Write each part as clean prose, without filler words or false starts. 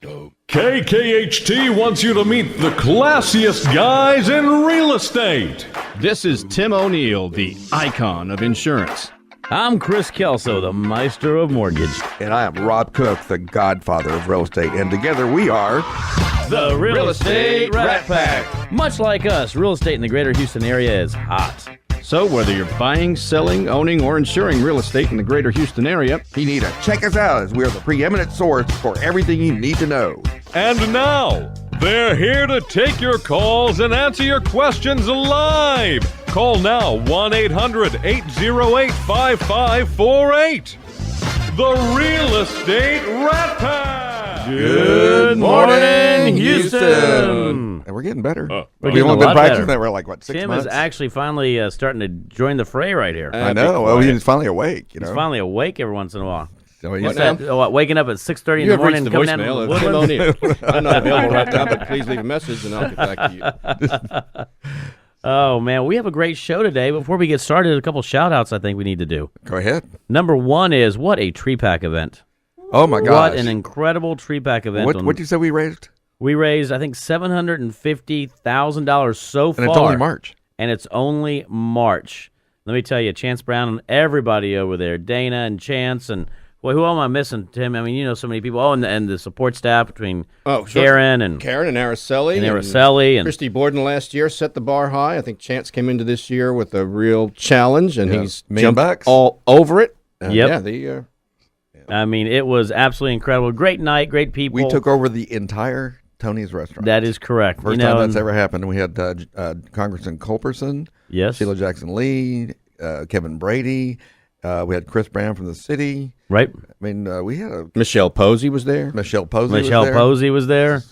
KKHT wants you to meet the classiest guys in real estate. This is Tim O'Neill, the icon of insurance. I'm Chris Kelso, the maestro of mortgage. And I am Rob Cook, the godfather of real estate. And together we are the Real Estate Rat Pack. Much like us, real estate in the greater Houston area is hot. So whether you're buying, selling, owning, or insuring real estate in the greater Houston area, you need to check us out as we are the preeminent source for everything you need to know. And now, they're here to take your calls and answer your questions live. Call now, 1-800-808-5548. The Real Estate Rat Pack. Good morning, Houston. And we're getting better. We've only been practicing that for like, 6 Tim months? is actually finally starting to join the fray right here. I know. Well, he's finally awake. He's finally awake every once in a while. So What's that? Waking up at 6:30 in the morning and coming down to the Woodlands? I'm not available right now, but please leave a message and I'll get back to you. Oh, man, we have a great show today. Before we get started, a couple shout-outs I think we need to do. Go ahead. Number one is, what a tree pack event. Oh, my gosh. What an incredible tree pack event. What did you say we raised? We raised, I think, $750,000 so far. And it's only March. And it's only March. Let me tell you, Chance Brown and everybody over there, Dana and Chance and... Well, who am I missing, Tim? I mean, you know so many people. Oh, and the support staff between Karen and Araceli. And Christy Borden last year set the bar high. I think Chance came into this year with a real challenge, and he's jumped all over it. Yep. I mean, it was absolutely incredible. Great night, great people. We took over the entire Tony's restaurant. That is correct. First time that's ever happened. We had Congressman Culberson, yes, Sheila Jackson Lee, Kevin Brady. We had Chris Brown from the city. Right. I mean, we had Michelle Posey was there. Michelle Posey was there.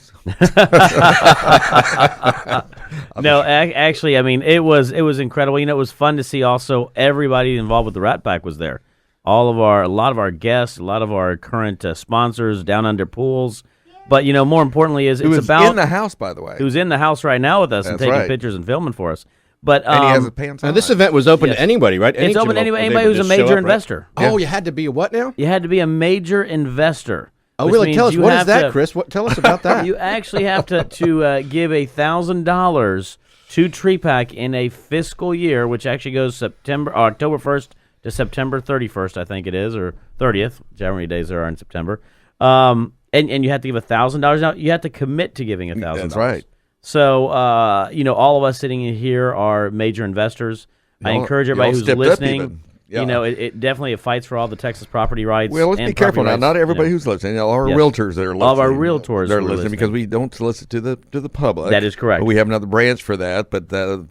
No, actually, I mean, it was incredible. You know, it was fun to see also everybody involved with the Rat Pack was there. A lot of our guests, a lot of our current sponsors, Down Under Pools. But, you know, more importantly is it's about... in the house, by the way. Who's in the house right now with us and taking pictures and filming for us. But and he has his pants on. This event was open to anybody, right? It's open to anybody who's a major investor. Right? Oh, you had to be a what now? You had to be a major investor. Oh, really? Tell us, what is that, Chris? Tell us about that. You actually have to give $1,000 to Tree Pack in a fiscal year, which actually goes October 1st to September 31st, I think it is, or 30th, whichever many days there are in September. And you have to give $1,000. Now, you have to commit to giving $1,000. That's right. So, you know, all of us sitting in here are major investors. I encourage everybody who's listening. You know, it definitely fights for all the Texas property rights. Well, let's be careful now. Not everybody who's listening. All our realtors that are listening. All of our realtors are listening because we don't solicit to the public. That is correct. But we have another branch for that. But so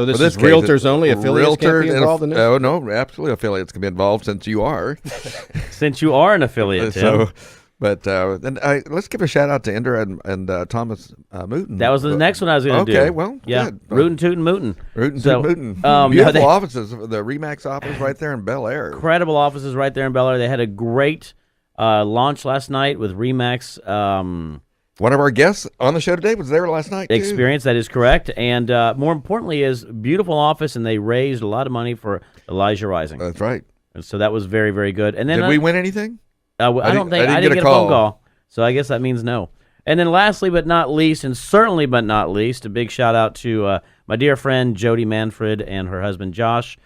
this is realtors only. Affiliates can't be involved in this? Oh, no, absolutely. Affiliates can be involved since you are. Since you are an affiliate, Tim. But let's give a shout out to Ender and Thomas Mooten. That was the next one I was going to do. Okay, well, yeah, good. Rootin' Tootin' Mootin'. Beautiful offices. The Remax office right there in Bel Air. Incredible offices right there in Bel Air. They had a great launch last night with Remax. One of our guests on the show today was there last night, too. Experience, that is correct. And more importantly is beautiful office, and they raised a lot of money for Elijah Rising. That's right. And so that was very, very good. And then did we win anything? I didn't get a phone call, so I guess that means no. And then lastly but not least, and certainly but not least, a big shout out to my dear friend Jody Manfred and her husband Josh,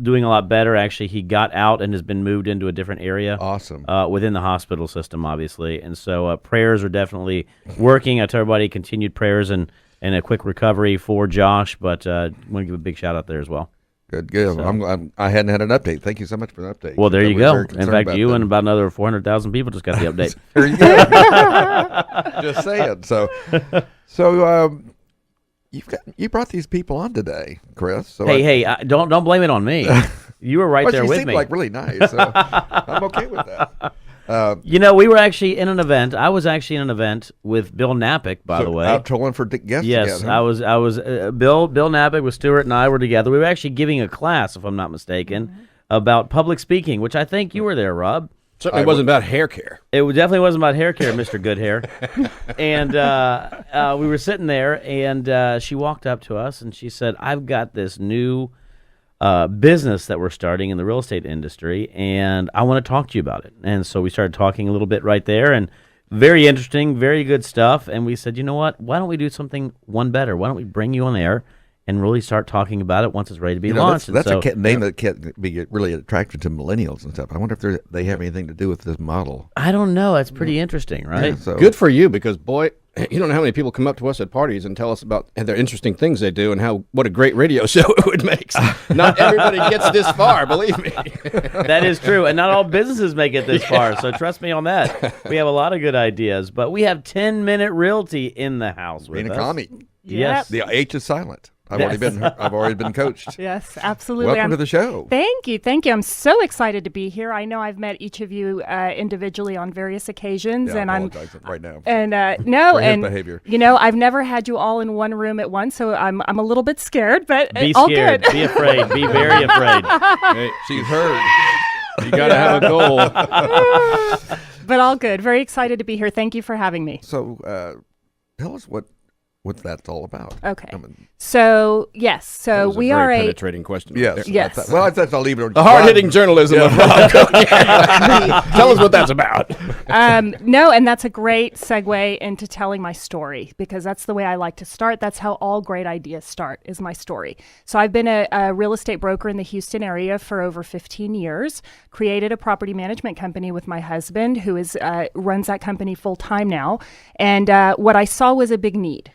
doing a lot better. Actually, he got out and has been moved into a different area. Awesome. Within the hospital system, obviously. And so prayers are definitely working. I tell everybody continued prayers and a quick recovery for Josh, but I want to give a big shout out there as well. Good. So, I hadn't had an update. Thank you so much for the update. Well, there you go. In fact, you and about another 400,000 people just got the update. There you go. Just saying. So you brought these people on today, Chris. So hey, don't blame it on me. You were right there with me. You seemed like really nice. So I'm okay with that. You know, we were actually in an event. I was actually in an event with Bill Napick, by the way. Out trolling for guests. Yes, again, huh? I was. Bill Napick with Stuart and I were together. We were actually giving a class, if I'm not mistaken, about public speaking, which I think you were there, Rob. Certainly wasn't about hair care. It definitely wasn't about hair care, Mr. Good Hair. And we were sitting there, and she walked up to us, and she said, "I've got this new business that we're starting in the real estate industry, and I want to talk to you about it." And so we started talking a little bit right there, and very interesting, very good stuff. And we said, you know what? Why don't we do something one better? Why don't we bring you on air and really start talking about it once it's ready to be launched? That's a name that can't be really attractive to millennials and stuff. I wonder if they have anything to do with this model. I don't know. That's pretty interesting, right? Yeah, so. Good for you, because boy, you don't know how many people come up to us at parties and tell us about their interesting things they do and what a great radio show it would make. Not everybody gets this far, believe me. That is true, and not all businesses make it this far, so trust me on that. We have a lot of good ideas, but we have 10-Minute Realty in the house with Rina us. Camhi. Yes. The H is silent. I've already been coached. Yes, absolutely. Welcome to the show. Thank you. I'm so excited to be here. I know I've met each of you individually on various occasions, Yeah, and I'm apologizing right now. And For his and behavior. I've never had you all in one room at once, so I'm a little bit scared, but Be all scared. good. Be afraid. Be very afraid. Hey, She's heard. you got to have a goal. But all good. Very excited to be here. Thank you for having me. So, tell us what that's all about. Okay. I mean, So yes, That so was we a are very a penetrating question. right yes. there. Yes. Well, I'll leave it on The hard-hitting journalism of Rob. Tell us what that's about. no, and that's a great segue into telling my story, because that's the way I like to start. That's how all great ideas start, is my story. So I've been a real estate broker in the Houston area for over 15 years, created a property management company with my husband, who runs that company full time now. And what I saw was a big need.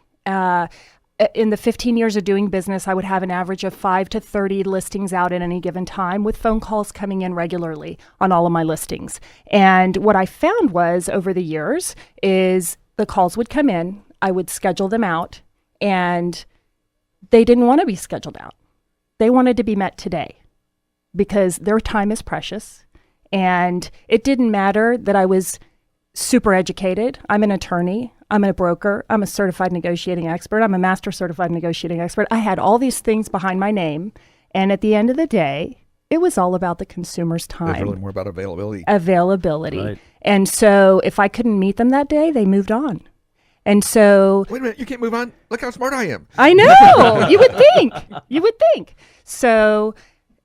In the 15 years of doing business, I would have an average of 5 to 30 listings out at any given time, with phone calls coming in regularly on all of my listings. And what I found was, over the years, is the calls would come in, I would schedule them out, and they didn't want to be scheduled out. They wanted to be met today, because their time is precious. And it didn't matter that I was super educated. I'm an attorney. I'm a broker. I'm a certified negotiating expert. I'm a master certified negotiating expert. I had all these things behind my name. And at the end of the day, it was all about the consumer's time. It's really more about availability. Right. And so if I couldn't meet them that day, they moved on. And so... Wait a minute, you can't move on? Look how smart I am. I know. You would think. You would think. So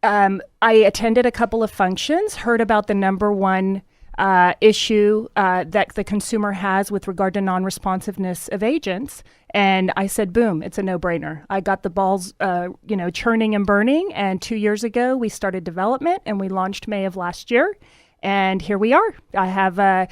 I attended a couple of functions, heard about the number one issue that the consumer has with regard to non-responsiveness of agents. And I said, boom, it's a no-brainer. I got the balls, churning and burning. And 2 years ago, we started development, and we launched May of last year. And here we are. I have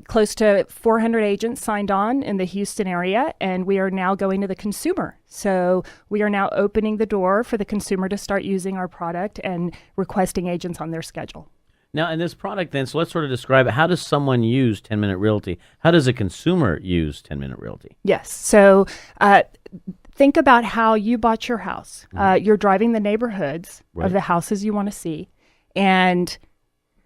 close to 400 agents signed on in the Houston area, and we are now going to the consumer. So we are now opening the door for the consumer to start using our product and requesting agents on their schedule. Now, in this product, then, so let's sort of describe it. How does someone use 10-Minute Realty? How does a consumer use 10-Minute Realty? Yes. So think about how you bought your house. You're driving the neighborhoods Right. of the houses you want to see, and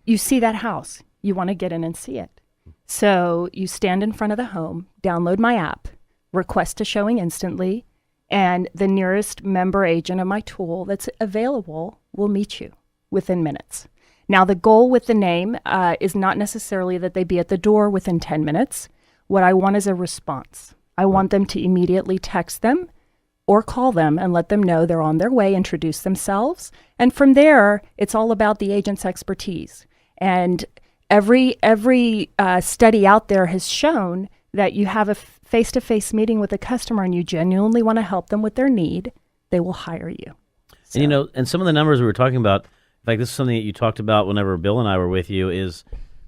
you see that house. You want to get in and see it. So you stand in front of the home, download my app, request a showing instantly, and the nearest member agent of my tool that's available will meet you within minutes. Now, the goal with the name is not necessarily that they be at the door within 10 minutes. What I want is a response. I want them to immediately text them or call them and let them know they're on their way, introduce themselves. And from there, it's all about the agent's expertise. And every study out there has shown that you have a face-to-face meeting with a customer and you genuinely want to help them with their need, they will hire you. So. And, and some of the numbers we were talking about, in fact, this is something that you talked about whenever Bill and I were with you, is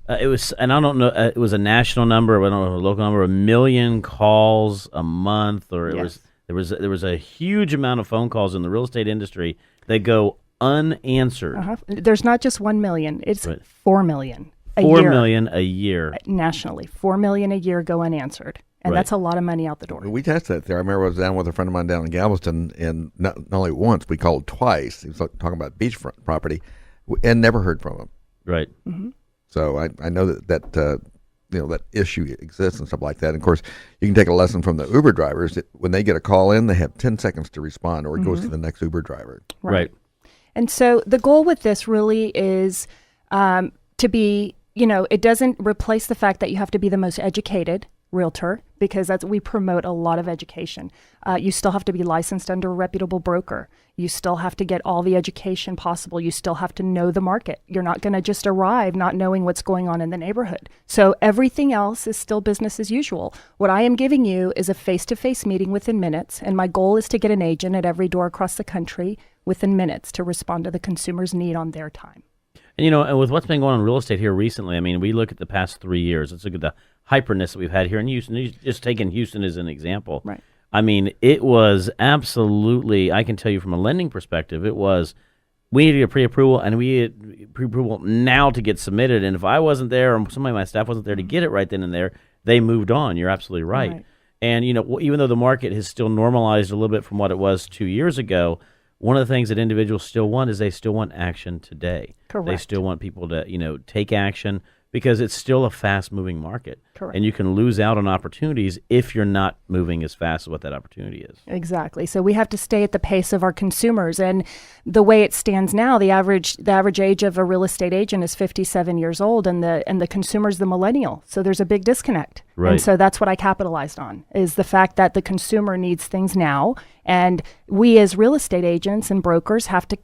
it was, and I don't know, it was a national number, I don't know, a local number, 1 million calls a month, or Yes. there was a huge amount of phone calls in the real estate industry that go unanswered. There's not just 1 million, it's Right. 4 million a 4 year. million a year. Nationally, 4 million a year go unanswered. And Right. that's a lot of money out the door. We tested it there. I remember I was down with a friend of mine down in Galveston, and not only once, we called twice. He was talking about beachfront property, and never heard from him. Right. So I know that issue exists and stuff like that. And of course, you can take a lesson from the Uber drivers. When they get a call in, they have 10 seconds to respond, or it goes to the next Uber driver. Right. And so the goal with this really is to be, it doesn't replace the fact that you have to be the most educated realtor because we promote a lot of education. You still have to be licensed under a reputable broker. You still have to get all the education possible. You still have to know the market. You're not going to just arrive not knowing what's going on in the neighborhood. So everything else is still business as usual. What I am giving you is a face-to-face meeting within minutes, and my goal is to get an agent at every door across the country within minutes to respond to the consumer's need on their time. And, and with what's been going on in real estate here recently, I mean, we look at the past 3 years. Let's look at the hyperness that we've had here in Houston. Just taking Houston as an example. Right. I mean, it was absolutely, I can tell you from a lending perspective, we needed a pre-approval, and we had pre-approval now to get submitted. And if I wasn't there or somebody on my staff wasn't there to get it right then and there, they moved on. You're absolutely right. And, even though the market has still normalized a little bit from what it was 2 years ago, one of the things that individuals still want is they still want action today. Correct. They still want people to, take action because it's still a fast-moving market. Correct. And you can lose out on opportunities if you're not moving as fast as what that opportunity is. Exactly. So we have to stay at the pace of our consumers. And the way it stands now, the average age of a real estate agent is 57 years old, and the consumer's the millennial. So there's a big disconnect. Right. And so that's what I capitalized on, is the fact that the consumer needs things now, and we as real estate agents and brokers have to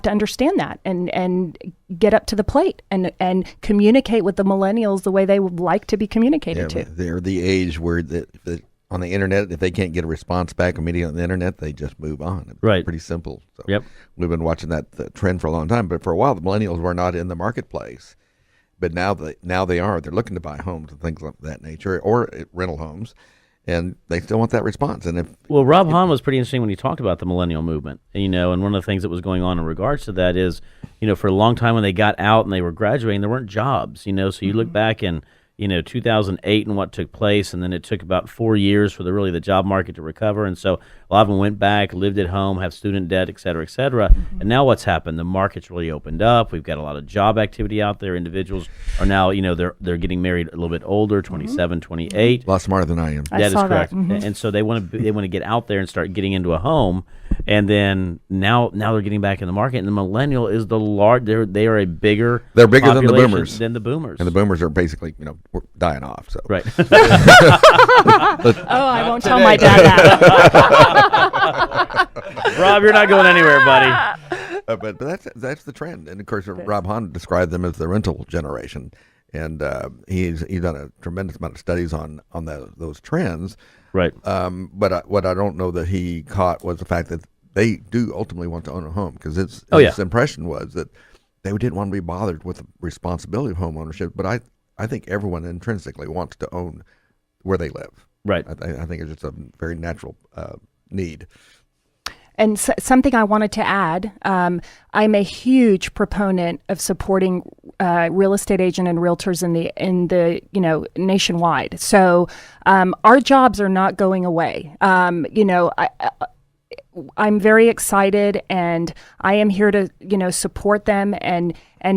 understand that and get up to the plate and communicate with the millennials the way they would like to be communicated to. They're the age where on the internet, if they can't get a response back immediately on the internet, they just move on. It's right. Pretty simple. So Yep. We've been watching that trend for a long time, but for a while the millennials were not in the marketplace. But now they are. They're looking to buy homes and things of that nature, or rental homes, and they still want that response. And Rob Hahn was pretty interesting when he talked about the millennial movement, and one of the things that was going on in regards to that is, for a long time when they got out and they were graduating, there weren't jobs, so you look back in 2008 and what took place, and then it took about 4 years for the job market to recover, and so a lot of them went back, lived at home, have student debt, et cetera, et cetera. And now what's happened? The market's really opened up. We've got a lot of job activity out there. Individuals are now, they're getting married a little bit older, 27, 28. a lot smarter than I am. I That is saw correct. that. And so they want to get out there and start getting into a home, and then now they're getting back in the market. And the millennial is they are a bigger They're bigger than the population boomers. than the boomers. And the boomers are basically, we're dying off. So Right. I won't tell my dad that. Rob, you're not going anywhere, buddy. but that's the trend. And of course, Rob Hahn described them as the rental generation, and he's done a tremendous amount of studies on those trends. Right. But what I don't know that he caught was the fact that they do ultimately want to own a home, because his impression was that they didn't want to be bothered with the responsibility of home ownership. But I think everyone intrinsically wants to own where they live. Right. I think it's just a very natural need. And something I wanted to add, I'm a huge proponent of supporting real estate agent and realtors in the nationwide. So our jobs are not going away. I'm very excited, and I am here to support them and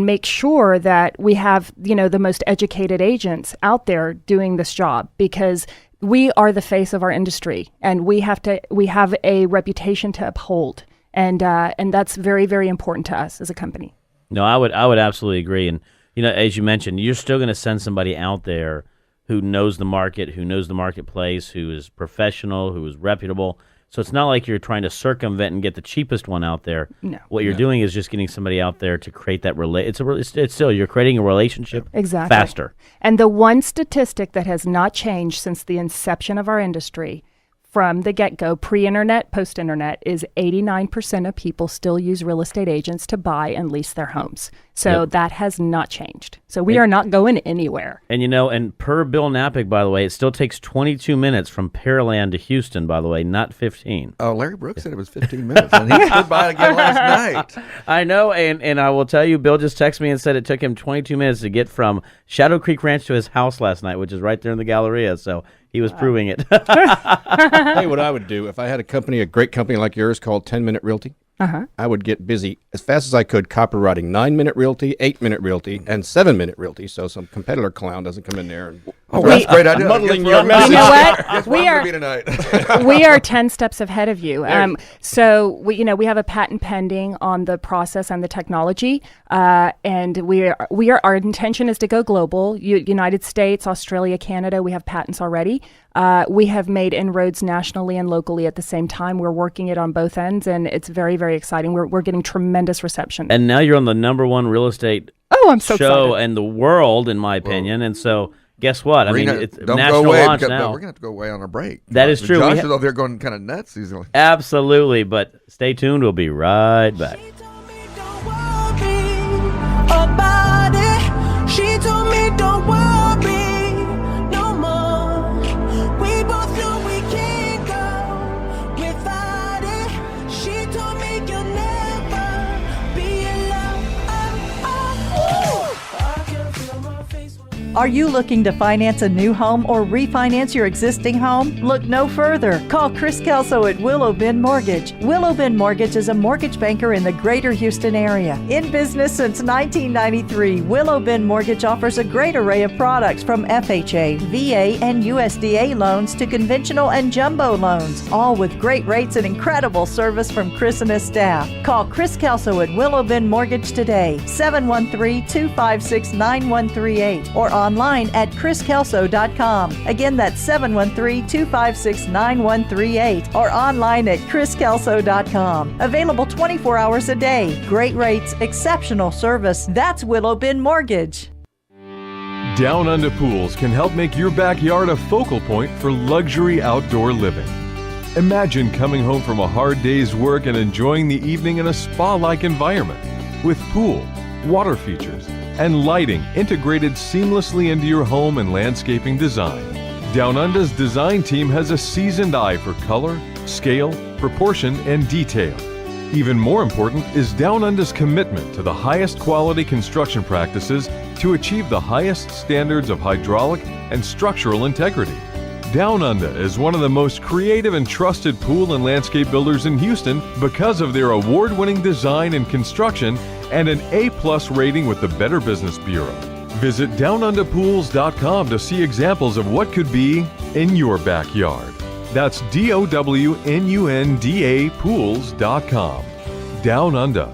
make sure that we have the most educated agents out there doing this job, because we are the face of our industry, and we have a reputation to uphold, and that's very, very important to us as a company. No, I would absolutely agree. And as you mentioned, you're still going to send somebody out there who knows the market, who knows the marketplace, who is professional, who is reputable. So it's not like you're trying to circumvent and get the cheapest one out there. No. What you're doing is just getting somebody out there to create that it's still you're creating a relationship Exactly. faster. And the one statistic that has not changed since the inception of our industry, from the get-go, pre-internet, post-internet, is 89% of people still use real estate agents to buy and lease their homes. So that has not changed. So we are not going anywhere. And and per Bill Napick, by the way, it still takes 22 minutes from Pearland to Houston, by the way, not 15. Oh, Larry Brooks said it was 15 minutes, and he stood by it again last night. I know, and I will tell you, Bill just texted me and said it took him 22 minutes to get from Shadow Creek Ranch to his house last night, which is right there in the Galleria. So he was proving it. Hey, what I would do if I had a great company like yours called 10 Minute Realty, I would get busy as fast as I could copywriting 9-minute realty, 8-minute realty, and 7-minute realty, so some competitor clown doesn't come in there and that's a great idea. muddling your message. You know what? Guess where I'm gonna be tonight. We are 10 steps ahead of you. So we have a patent pending on the process and the technology, and our intention is to go global. United States, Australia, Canada. We have patents already. We have made inroads nationally and locally at the same time. We're working it on both ends, and it's very, very exciting. We're getting tremendous reception. And now you're on the #1 real estate I'm so show excited. in the world, in my opinion. And so, guess what? Rina, I mean, it's don't national go away. launch We're now. going to have to go away on a break. That is true. Josh is over there going kind of nuts. He's like, Absolutely, but stay tuned. We'll be right back. She told me don't worry about it. She told me don't worry no more. We both know we can't go without it. She told me you'll never be alone. I can feel my face. Are you looking to finance a new home or refinance your existing home? Look no further. Call Chris Kelso at Willow Bend Mortgage. Willow Bend Mortgage is a mortgage banker in the greater Houston area. In business since 1993, Willow Bend Mortgage offers a great array of products from FHA, VA, and USDA loans to conventional and jumbo loans, all with great rates and incredible service from Chris and his staff. Call Chris Kelso at Willow Bend Mortgage today, 713-256-9138, or online at chriskelso.com. Again, that's 713-256-9138, or online at chriskelso.com. Available 24 hours a day. Great rates, exceptional service. That's Willow Bend Mortgage. Down Under Pools can help make your backyard a focal point for luxury outdoor living. Imagine coming home from a hard day's work and enjoying the evening in a spa-like environment with pool, water features, and lighting integrated seamlessly into your home and landscaping design. Down Under's design team has a seasoned eye for color, scale, proportion, and detail. Even more important is Down Under's commitment to the highest quality construction practices to achieve the highest standards of hydraulic and structural integrity. Down Under is one of the most creative and trusted pool and landscape builders in Houston because of their award-winning design and construction and an A+ rating with the Better Business Bureau. Visit downunderpools.com to see examples of what could be in your backyard. That's DOWNUNDA pools.com. Down Under.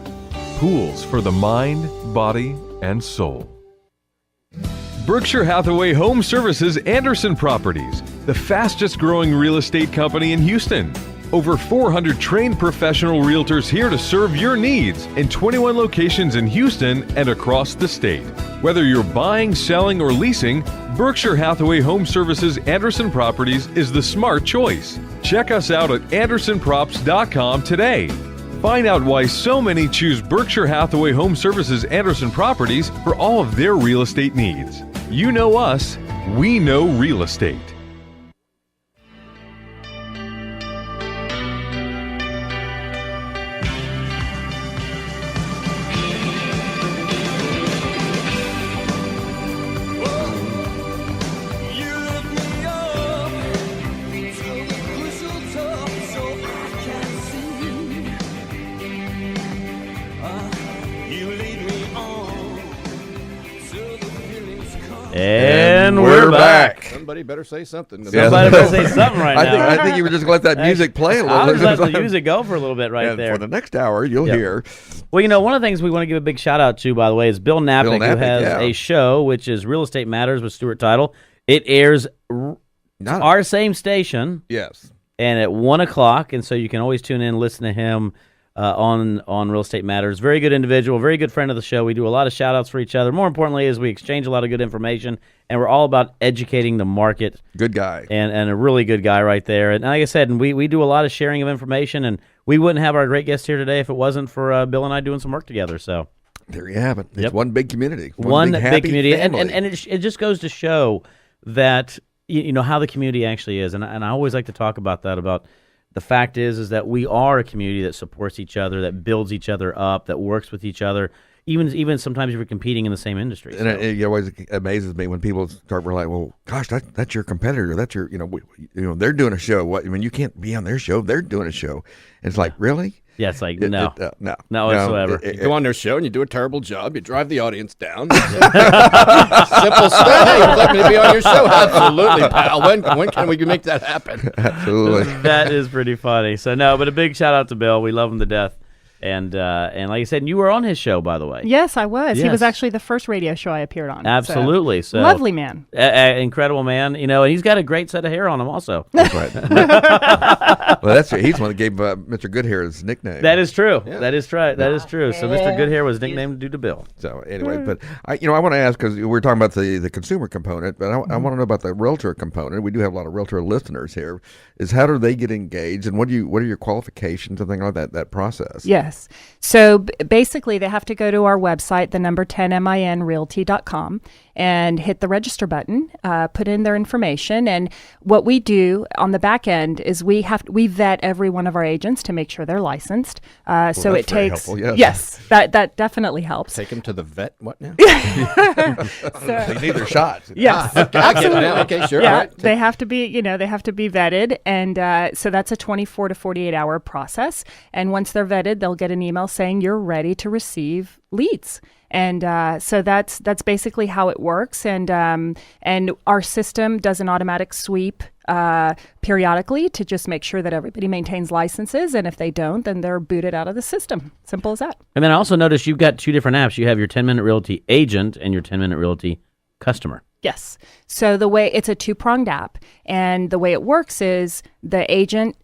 Pools for the mind, body, and soul. Berkshire Hathaway Home Services Anderson Properties, the fastest growing real estate company in Houston. Over 400 trained professional realtors here to serve your needs in 21 locations in Houston and across the state. Whether you're buying, selling, or leasing, Berkshire Hathaway Home Services Anderson Properties is the smart choice. Check us out at andersonprops.com today. Find out why so many choose Berkshire Hathaway Home Services Anderson Properties for all of their real estate needs. You know us, we know real estate. And we're back. Somebody better say something. Somebody better say something right now. I think you were just going to let that music play a little I bit. was letting the music go for a little bit right And there. for the next hour, you'll hear. Well, you know, one of the things we want to give a big shout out to, by the way, is Bill Napick, who Napick, has yeah. a show which is Real Estate Matters with Stuart Title. It airs our same station Yes. and at 1 o'clock, and so you can always tune in and listen to him on Real Estate Matters. Very good individual, very good friend of the show. We do a lot of shout outs for each other. More importantly is we exchange a lot of good information, and we're all about educating the market. Good guy. And a really good guy right there. And like I said, and we do a lot of sharing of information, and we wouldn't have our great guest here today if it wasn't for Bill and I doing some work together. So There you have it. It's one big community. One big, big happy community. family. And it just goes to show that, you know, how the community actually is. And I always like to talk about that, about the fact is that we are a community that supports each other, that builds each other up, that works with each other, even sometimes if we're competing in the same industry. And it always amazes me when people start like, well, gosh, that's your competitor. That's your, they're doing a show. What? I mean, you can't be on their show. They're doing a show. And it's like, really? Yeah, it's like, No whatsoever. You go on their show and you do a terrible job. You drive the audience down. Simple stuff. Hey, you'd like me to be on your show? Absolutely, pal. When can we make that happen? Absolutely. That is pretty funny. So no, but a big shout out to Bill. We love him to death. And like you said, you were on his show, by the way. Yes, I was. He Yes. was actually the first radio show I appeared on. Absolutely. So lovely man. Incredible man. And he's got a great set of hair on him also. That's right. Well, he's the one that gave Mr. Goodhair his nickname. That is true. Yeah. That is true. That is true. So Mr. Goodhair was nicknamed due to Bill. So anyway, but I want to ask, because we're talking about the consumer component, but I want to know about the realtor component. We do have a lot of realtor listeners here. Is how do they get engaged, and what are your qualifications and things like that process? Yes. So basically, they have to go to our website, the number 10minrealty.com, and hit the register button, put in their information. And what we do on the back end is we vet every one of our agents to make sure they're licensed. So it takes helpful, yes. Yes, that definitely helps. Take them to the vet. What now? They need their shots. Yes, I get it absolutely. now. Okay, sure. Yeah, All right. they have to be, they have to be vetted, and so that's a 24 to 48 hour process. And once they're vetted, they'll get an email saying you're ready to receive leads. And so that's basically how it works. And our system does an automatic sweep periodically to just make sure that everybody maintains licenses. And if they don't, then they're booted out of the system. Simple as that. And then I also noticed you've got two different apps. You have your 10-Minute Realty agent and your 10-Minute Realty customer. Yes. So it's a two-pronged app, and the way it works is the agent,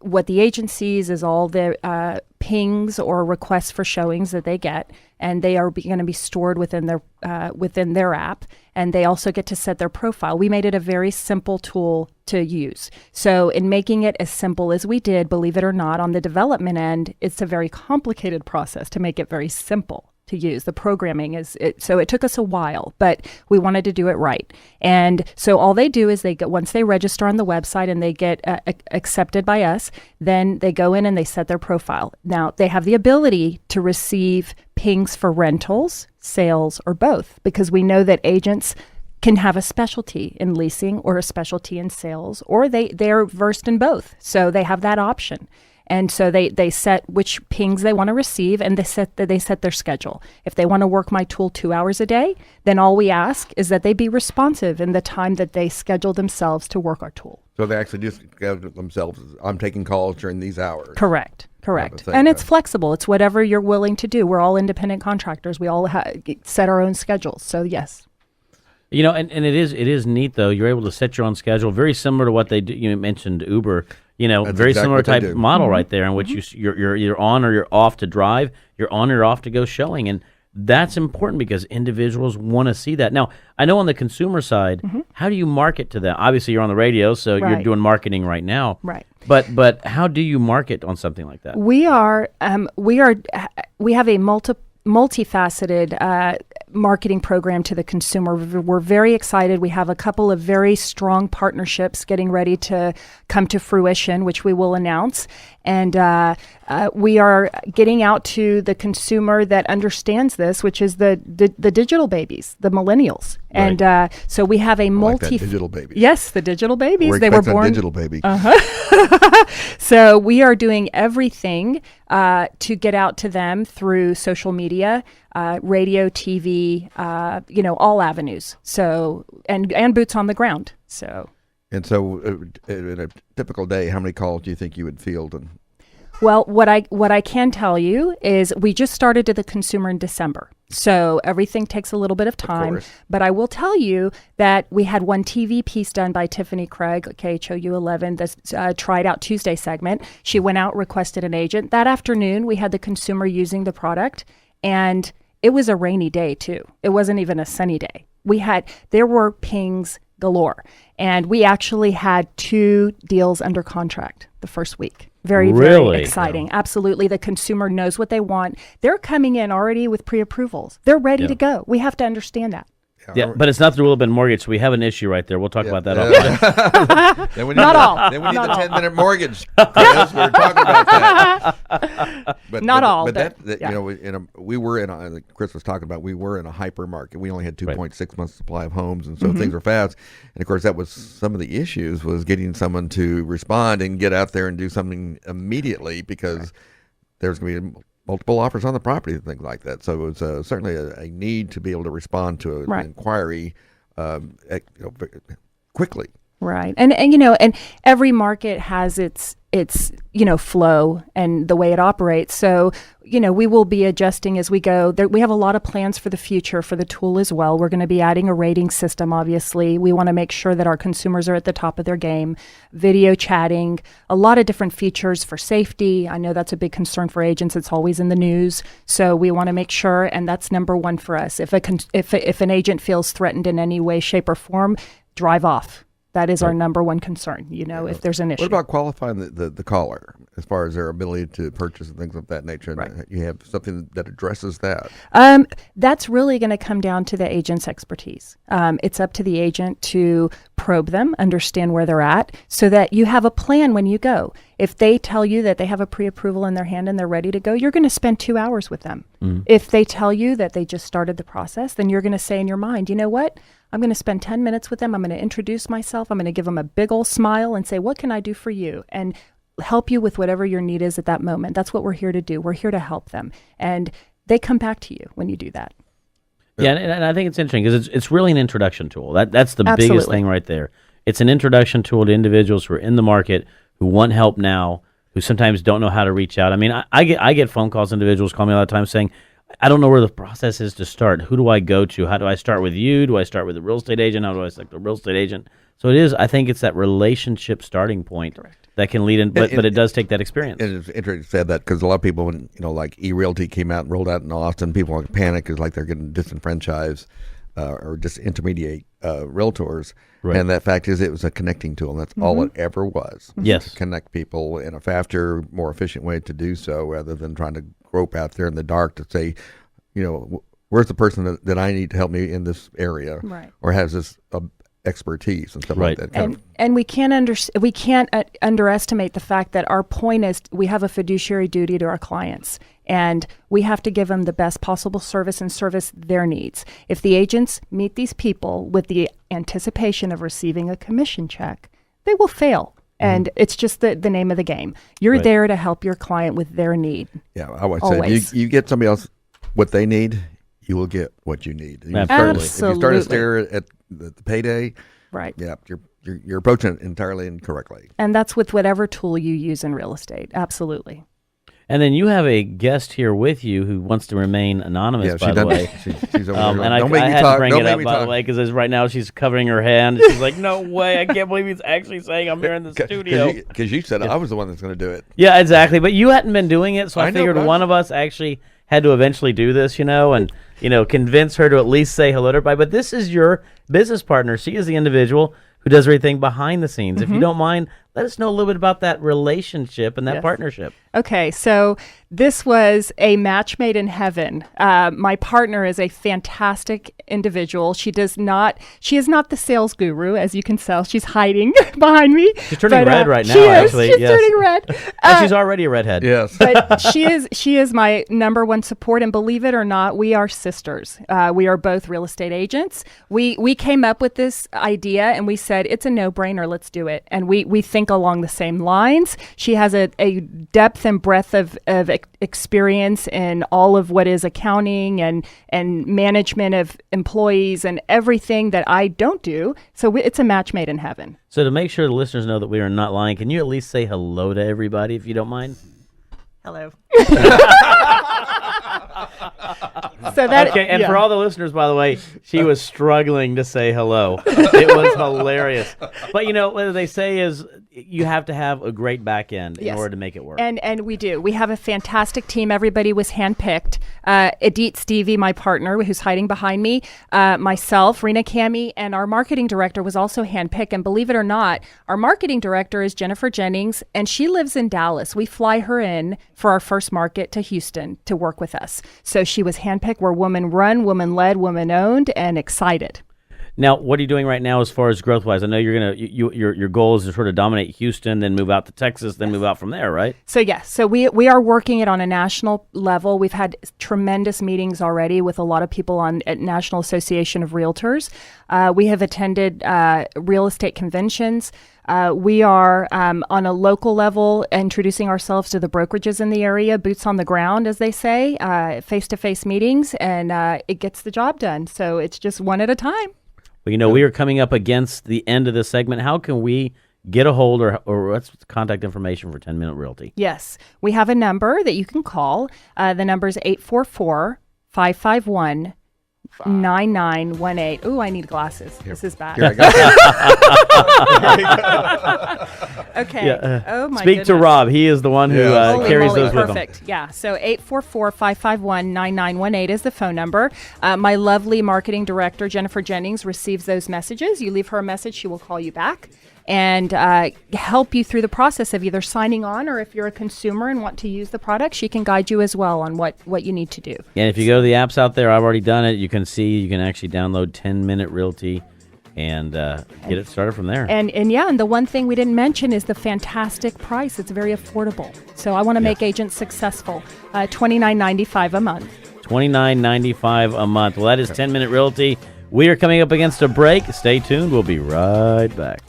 what the agent sees is all the pings or requests for showings that they get, and they are going to be stored within their app, and they also get to set their profile. We made it a very simple tool to use. So in making it as simple as we did, believe it or not, on the development end, it's a very complicated process to make it very simple to use. The programming so it took us a while, but we wanted to do it right. And so all they do is once they register on the website and they get accepted by us, then they go in and they set their profile. Now they have the ability to receive pings for rentals, sales, or both, because we know that agents can have a specialty in leasing or a specialty in sales, or they're versed in both. So they have that option. And so they set which pings they want to receive, and they set their schedule. If they want to work my tool 2 hours a day, then all we ask is that they be responsive in the time that they schedule themselves to work our tool. So they actually do schedule themselves. I'm taking calls during these hours. Correct. And it's flexible. It's whatever you're willing to do. We're all independent contractors. We all set our own schedules. So yes. And it is neat though. You're able to set your own schedule, very similar to what they do. You mentioned Uber. That's very exactly similar type model right there, in which you're either on or you're off to drive. You're on or you're off to go showing, and that's important because individuals want to see that. Now, I know on the consumer side, how do you market to them? Obviously, you're on the radio, so you're doing marketing right now. Right. But how do you market on something like that? We have a multifaceted marketing program to the consumer. We're very excited. We have a couple of very strong partnerships getting ready to come to fruition, which we will announce. And we are getting out to the consumer that understands this, which is the digital babies, the millennials. Right. And so we have a digital babies. Yes, the digital babies. They were born digital baby. So we are doing everything to get out to them through social media, radio, TV, all avenues. So and boots on the ground. So. And so, in a typical day, how many calls do you think you would field? Well, what I can tell you is we just started to the consumer in December. So everything takes a little bit of time. But I will tell you that we had one TV piece done by Tiffany Craig, KHOU 11, the Tried Out Tuesday segment. She went out, requested an agent. That afternoon, we had the consumer using the product, and it was a rainy day too. It wasn't even a sunny day. There were pings galore. And we actually had 2 deals under contract the first week. Very, very exciting. Yeah. Absolutely. The consumer knows what they want. They're coming in already with pre-approvals. They're ready to go. We have to understand that. Yeah, but it's not the rule of mortgage, so we have an issue right there. We'll talk about that offline. Then we need the 10-minute mortgage. Yes, we were talking about that. We were in like Chris was talking about, we were in a hyper market. We only had 2.6 months supply of homes, and so things were fast. And of course, that was some of the issues, was getting someone to respond and get out there and do something immediately, because there's going to be multiple offers on the property and things like that. So it's certainly a need to be able to respond to an inquiry quickly. Right. And and every market has its flow and the way it operates. So, we will be adjusting as we go. We have a lot of plans for the future for the tool as well. We're going to be adding a rating system, obviously. We want to make sure that our consumers are at the top of their game. Video chatting, a lot of different features for safety. I know that's a big concern for agents. It's always in the news. So we want to make sure, and that's number one for us. If an agent feels threatened in any way, shape, or form, drive off. That is our number one concern, if there's an issue. What about qualifying the caller as far as their ability to purchase and things of that nature? Right. You have something that addresses that? That's really going to come down to the agent's expertise. It's up to the agent to probe them, understand where they're at, so that you have a plan when you go. If they tell you that they have a pre-approval in their hand and they're ready to go, you're going to spend 2 hours with them. If they tell you that they just started the process, then you're going to say in your mind, you know what? I'm going to spend 10 minutes with them. I'm going to introduce myself. I'm going to give them a big old smile and say, what can I do for you? And help you with whatever your need is at that moment. That's what we're here to do. We're here to help them. And they come back to you when you do that. Yeah, and I think it's interesting because it's really an introduction tool. That's the Absolutely. biggest thing right there. It's an introduction tool to individuals who are in the market, who want help now, who sometimes don't know how to reach out. I mean, I get phone calls, individuals call me a lot of times saying, I don't know where the process is to start. Who do I go to? How do I start with you? Do I start with the real estate agent? How do I select the real estate agent? So I think it's that relationship starting point that can lead in, but it does take that experience. And it's interesting you said that because a lot of people, when like eRealty came out and rolled out in Austin, people panic because like they're getting disenfranchised or disintermediate realtors. Right. And that fact is, it was a connecting tool, and that's all it ever was. Yes. To connect people in a faster, more efficient way to do so, rather than trying to grope out there in the dark to say, where's the person that I need to help me in this area, or has this expertise and stuff like that. And we can't underestimate the fact that our point is we have a fiduciary duty to our clients, and we have to give them the best possible service and service their needs. If the agents meet these people with the anticipation of receiving a commission check, they will fail. And it's just the name of the game. You're there to help your client with their need. Yeah, I would say if you get somebody else what they need, you will get what you need. Absolutely. If you start to stare at the payday, yeah, you're approaching it entirely incorrectly. And that's with whatever tool you use in real estate. Absolutely. And then you have a guest here with you who wants to remain anonymous, by the way. She's over there. And I had to bring it up, by the way, because right now she's covering her hand. She's like, no way, I can't believe he's actually saying I'm here in the studio. Because you said I was the one that's going to do it. Yeah, exactly. But you hadn't been doing it, so I figured one of us actually had to eventually do this, and convince her to at least say hello to everybody. But this is your business partner. She is the individual who does everything behind the scenes. If you don't mind, let us know a little bit about that relationship and that partnership. Okay, so this was a match made in heaven. My partner is a fantastic individual. She is not the sales guru, as you can tell. She's hiding behind me. She's turning red right now, actually. She's turning red. And she's already a redhead. Yes. But she is my number one support, and believe it or not, we are sisters. We are both real estate agents. We came up with this idea, and we said, it's a no-brainer, let's do it. And we think along the same lines. She has a depth and breadth of experience in all of what is accounting and management of employees and everything that I don't do. So it's a match made in heaven. So to make sure the listeners know that we are not lying, can you at least say hello to everybody if you don't mind? Hello. So that okay, and for all the listeners, by the way, she was struggling to say hello. It was hilarious. But what they say is you have to have a great back end in order to make it work. And we do. We have a fantastic team. Everybody was handpicked. Edith Stevie, my partner, who's hiding behind me, myself, Rina Camhi, and our marketing director was also handpicked. And believe it or not, our marketing director is Jennifer Jennings, and she lives in Dallas. We fly her in for our first market to Houston to work with us. So she was handpicked. We're woman-run, woman-led, woman-owned, and excited. Now, what are you doing right now as far as growth-wise? I know you're gonna your goal is to sort of dominate Houston, then move out to Texas, then move out from there, right? So yes, so we are working it on a national level. We've had tremendous meetings already with a lot of people at National Association of Realtors. We have attended real estate conventions. We are on a local level introducing ourselves to the brokerages in the area, boots on the ground, as they say, face-to-face meetings, and it gets the job done. So it's just one at a time. Well, we are coming up against the end of this segment. How can we get a hold or what's the contact information for 10 Minute Realty? Yes, we have a number that you can call. The number is 844-551-9918. Ooh, I need glasses. This is bad. Here I go. Okay. Yeah, oh my Speak goodness. to Rob. He is the one who Holy carries moly, those with him. perfect. Yeah. So 844-551-9918 is the phone number. My lovely marketing director, Jennifer Jennings, receives those messages. You leave her a message, she will call you back and help you through the process of either signing on, or if you're a consumer and want to use the product, she can guide you as well on what you need to do. And if you go to the apps out there, I've already done it. You can actually download 10 Minute Realty and get it started from there. And the one thing we didn't mention is the fantastic price. It's very affordable. So I want to make agents successful. $29.95 a month. $29.95 a month. Well, that is 10 Minute Realty. We are coming up against a break. Stay tuned. We'll be right back.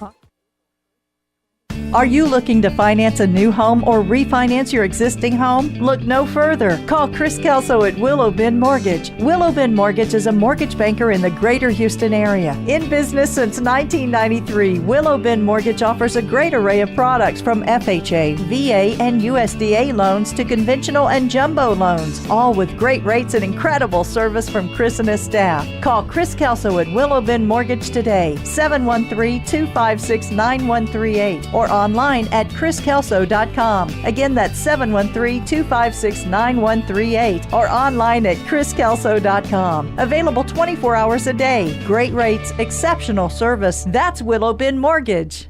Are you looking to finance a new home or refinance your existing home? Look no further. Call Chris Kelso at Willow Bend Mortgage. Willow Bend Mortgage is a mortgage banker in the greater Houston area. In business since 1993, Willow Bend Mortgage offers a great array of products from FHA, VA, and USDA loans to conventional and jumbo loans, all with great rates and incredible service from Chris and his staff. Call Chris Kelso at Willow Bend Mortgage today, 713-256-9138, or online at chriskelso.com. Again, that's 713-256-9138, or online at chriskelso.com. Available 24 hours a day. Great rates, exceptional service. That's Willow Bend Mortgage.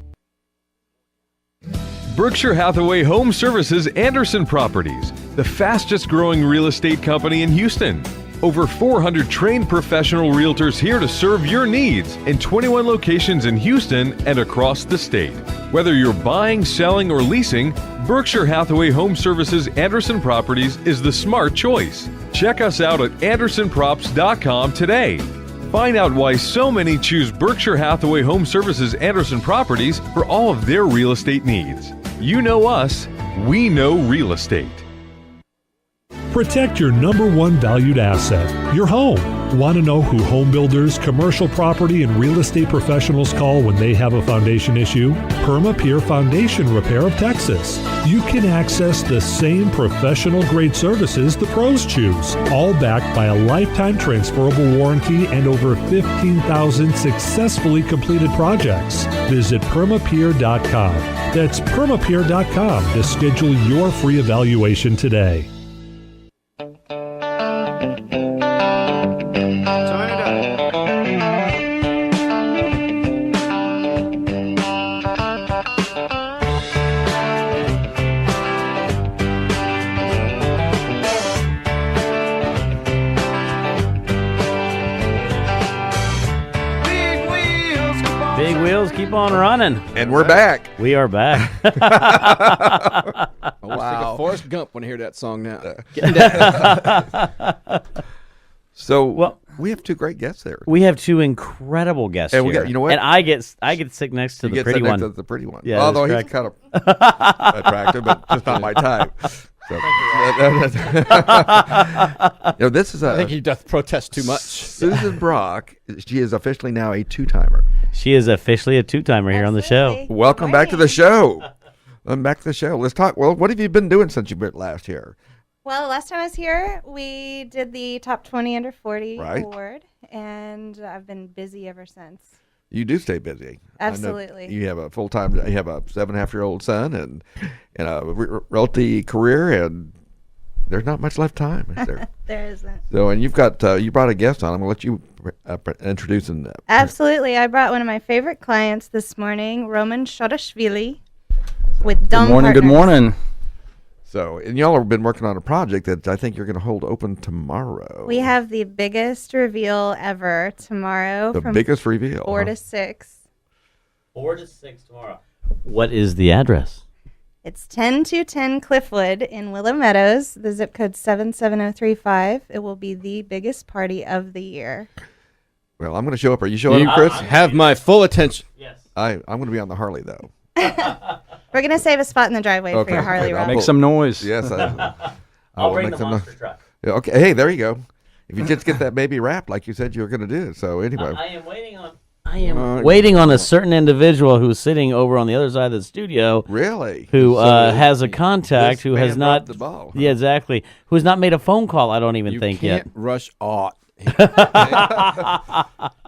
Berkshire Hathaway Home Services Anderson Properties, the fastest growing real estate company in Houston. Over 400 trained professional realtors here to serve your needs in 21 locations in Houston and across the state. Whether you're buying, selling, or leasing, Berkshire Hathaway Home Services Anderson Properties is the smart choice. Check us out at andersonprops.com today. Find out why so many choose Berkshire Hathaway Home Services Anderson Properties for all of their real estate needs. You know us, we know real estate. Protect your number one valued asset, your home. Want to know who home builders, commercial property, and real estate professionals call when they have a foundation issue? PermaPeer Foundation Repair of Texas. You can access the same professional-grade services the pros choose, all backed by a lifetime transferable warranty and over 15,000 successfully completed projects. Visit permapeer.com. That's permapeer.com to schedule your free evaluation today. Big wheels keep on running. And we're back. We are back. Wow. Forrest Gump when I hear that song now. So we have two great guests there. We have two incredible guests And here. we got, you know what? And I get to sit next to You the get pretty next one. to the pretty one. Yeah, Although that's he's kind of attractive, but just not my type. So, this is I think he doth protest too much. Susan Brock. She is officially now a two-timer. She is officially a two-timer here on the show. Absolutely. Welcome back to the show. Back to the show. Let's talk. Well, what have you been doing since you've been last here? Well, last time I was here, we did the top 20 under 40 Right. award, and I've been busy ever since. You do stay busy. I know Absolutely. you have a full-time. You have a 7.5-year-old son and a realty career, and there's not much left time, is there? There isn't. So, and you've got you brought a guest on. I'm gonna let you introduce him. Absolutely. I brought one of my favorite clients this morning, Roman Shotashili with Dumb Good morning. Partners. Good morning. So, and y'all have been working on a project that I think you're going to hold open tomorrow. We have the biggest reveal ever tomorrow. The from biggest reveal. 4 to 6. 4 to 6 tomorrow. What is the address? It's 10210 Cliffwood in Willow Meadows. The zip code 77035. It will be the biggest party of the year. Well, I'm going to show up. Are you showing up, Chris? Have my full attention. Yes. I'm going to be on the Harley, though. We're going to save a spot in the driveway for your Harley I'll ride. Make some noise. Yes. I'll will bring make the some monster noise. truck. Yeah, okay. Hey, there you go. If you just get that baby wrapped like you said you were going to do. So anyway. I am waiting on. Waiting on a certain individual who's sitting over on the other side of the studio. Really? Who So has a contact this who man has not. dropped the ball, huh? Yeah, exactly. Who has not made a phone call. I don't even You think can't yet. rush art. I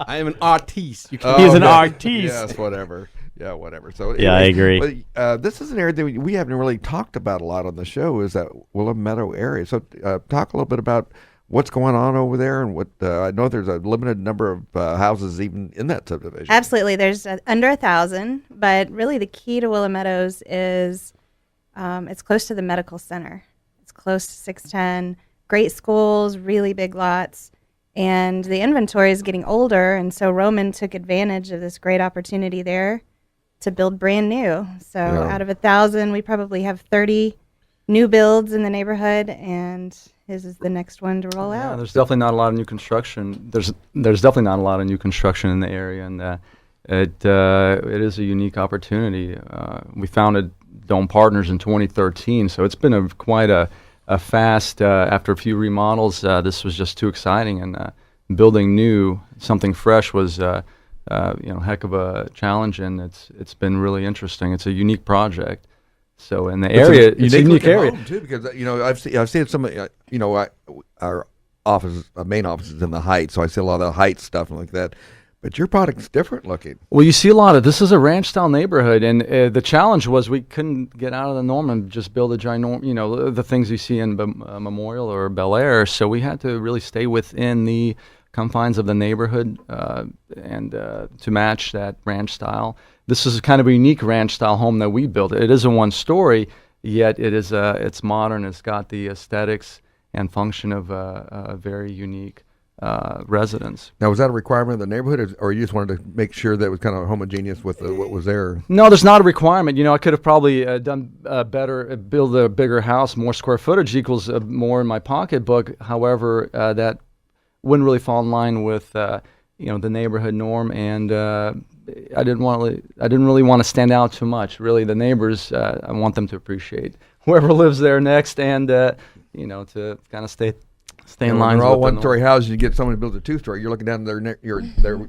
am an artiste. You can't He's an okay. artiste. Yes, whatever. Yeah, whatever. So Yeah, I anyways, agree. But, this is an area that we haven't really talked about a lot on the show. Is that Willow Meadow area? So talk a little bit about what's going on over there, and what I know there's a limited number of houses even in that subdivision. Absolutely. There's under 1,000, but really the key to Willow Meadows is it's close to the medical center. It's close to 610. Great schools, really big lots. And the inventory is getting older, and so Roman took advantage of this great opportunity there to build brand new. So out of 1,000, we probably have 30 new builds in the neighborhood, and his is the next one to roll Yeah, out. there's definitely not a lot of new construction. There's definitely not a lot of new construction in the area, and it is a unique opportunity. We founded Dome Partners in 2013, so it's been quite a fast. After a few remodels, this was just too exciting, and building new, something fresh was heck of a challenge, and it's been really interesting. It's a unique project. So in the area, it's a unique area too, because I've seen some. Our office, main office is in the Heights, so I see a lot of the Heights stuff and like that. But your product's different looking. Well, you see a lot of this is a ranch-style neighborhood, and the challenge was we couldn't get out of the norm and just build a ginormous, the things you see in Memorial or Bel Air. So we had to really stay within the confines of the neighborhood and to match that ranch style. This is kind of a unique ranch-style home that we built. It is a one-story, yet it's modern. It's got the aesthetics and function of a very unique residence. Now, was that a requirement of the neighborhood, or you just wanted to make sure that it was kind of homogeneous with what was there? No, there's not a requirement. I could have probably done better, build a bigger house, more square footage equals more in my pocketbook. However, that wouldn't really fall in line with the neighborhood norm, and I didn't really want to stand out too much. Really, the neighbors, I want them to appreciate whoever lives there next, and to kind of stay in line. They're all one-story houses. You get someone who builds a two-story, you're looking down their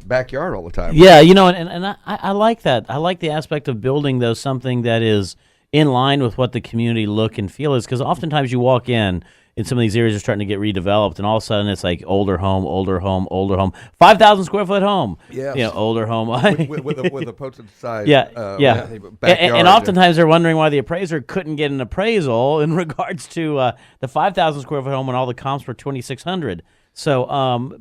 backyard all the time. Yeah, and I like that. I like the aspect of building, though, something that is in line with what the community look and feel is, because oftentimes you walk in some of these areas are starting to get redeveloped, and all of a sudden it's like older home, 5,000 square foot home. Yes. Older home. with a posted side. Yeah. Backyard. And oftentimes they're wondering why the appraiser couldn't get an appraisal in regards to the 5,000 square foot home when all the comps were 2,600. So,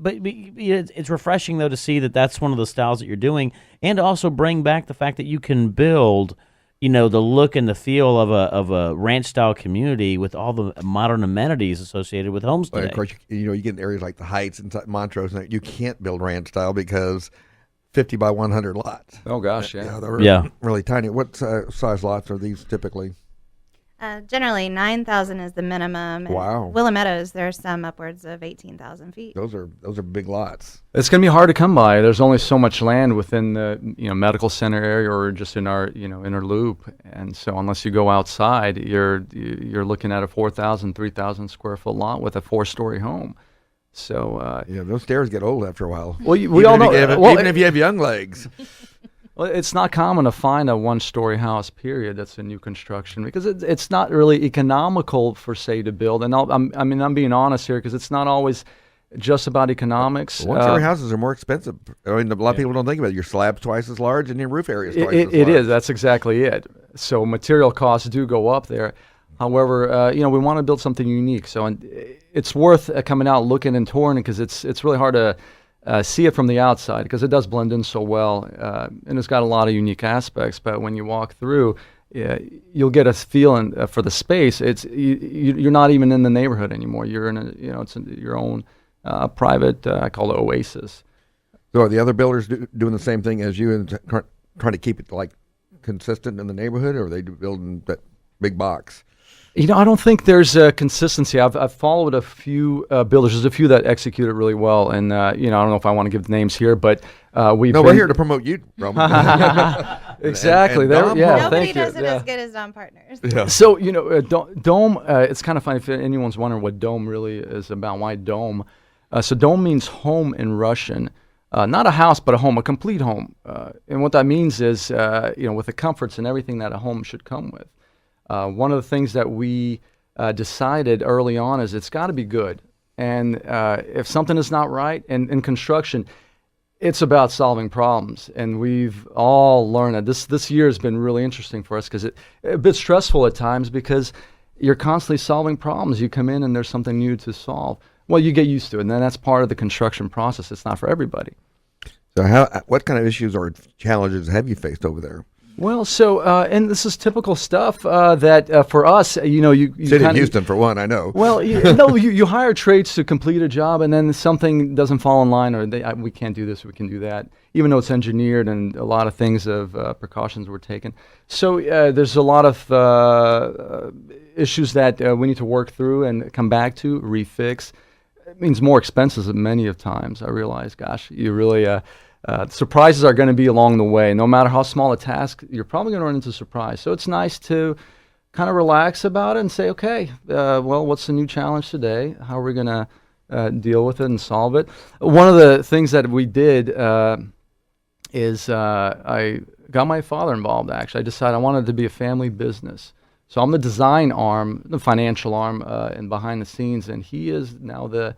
but it's refreshing though to see that that's one of the styles that you're doing, and to also bring back the fact that you can build the look and the feel of a ranch style community with all the modern amenities associated with homes today. Of course, you get in areas like the Heights and Montrose, and you can't build ranch style because 50 by 100 lots. Oh gosh, yeah. They're really tiny. What size lots are these typically? Generally, 9,000 is the minimum. Wow. Willow Meadows, there's some upwards of 18,000 feet. Those are big lots. It's going to be hard to come by. There's only so much land within the medical center area or just in our inner loop, and so unless you go outside, you're looking at a 4,000, 3,000 square foot lot with a 4-story home. So those stairs get old after a while. Well, we all know. Even if you have young legs. Well, it's not common to find a 1-story house, period, that's a new construction, because it's not really economical for, say, to build. And I'm being honest here, because it's not always just about economics. 1-story houses are more expensive. I mean, a lot of people don't think about it. Your slab's twice as large, and your roof area is twice as large. It is. That's exactly it. So material costs do go up there. However, we want to build something unique. So it's worth coming out, looking and touring, because it's really hard to see it from the outside, because it does blend in so well, and it's got a lot of unique aspects. But when you walk through, you'll get a feeling for the space. You're not even in the neighborhood anymore. You're in it's your own private. I call it oasis. So are the other builders doing the same thing as you and trying to keep it like consistent in the neighborhood, or are they building that big box? I don't think there's a consistency. I've followed a few builders. There's a few that execute it really well, and I don't know if I want to give names here, but we're here to promote you, Roman. Exactly. Nobody does it as good as Dome Partners. Yeah. So Dome. It's kind of funny if anyone's wondering what Dome really is about. Why Dome? So Dome means home in Russian. Not a house, but a home, a complete home. And what that means is, with the comforts and everything that a home should come with. One of the things that we decided early on is it's got to be good. And if something is not right, and in construction, it's about solving problems. And we've all learned that this year has been really interesting for us because it's a bit stressful at times because you're constantly solving problems. You come in and there's something new to solve. Well, you get used to it, and then that's part of the construction process. It's not for everybody. So what kind of issues or challenges have you faced over there? Well, so, and this is typical stuff that for us, you City of Houston, for one, I know. Well, you hire trades to complete a job, and then something doesn't fall in line, or we can't do this, we can do that, even though it's engineered and a lot of things of precautions were taken. So there's a lot of issues that we need to work through and come back to, refix. It means more expenses many of times. I realize, gosh, you really... surprises are going to be along the way. No matter how small a task, you're probably going to run into a surprise. So it's nice to kind of relax about it and say, okay, well, what's the new challenge today? How are we going to deal with it and solve it? One of the things that we did is I got my father involved, actually. I decided I wanted it to be a family business. So I'm the design arm, the financial arm, and behind the scenes, and he is now the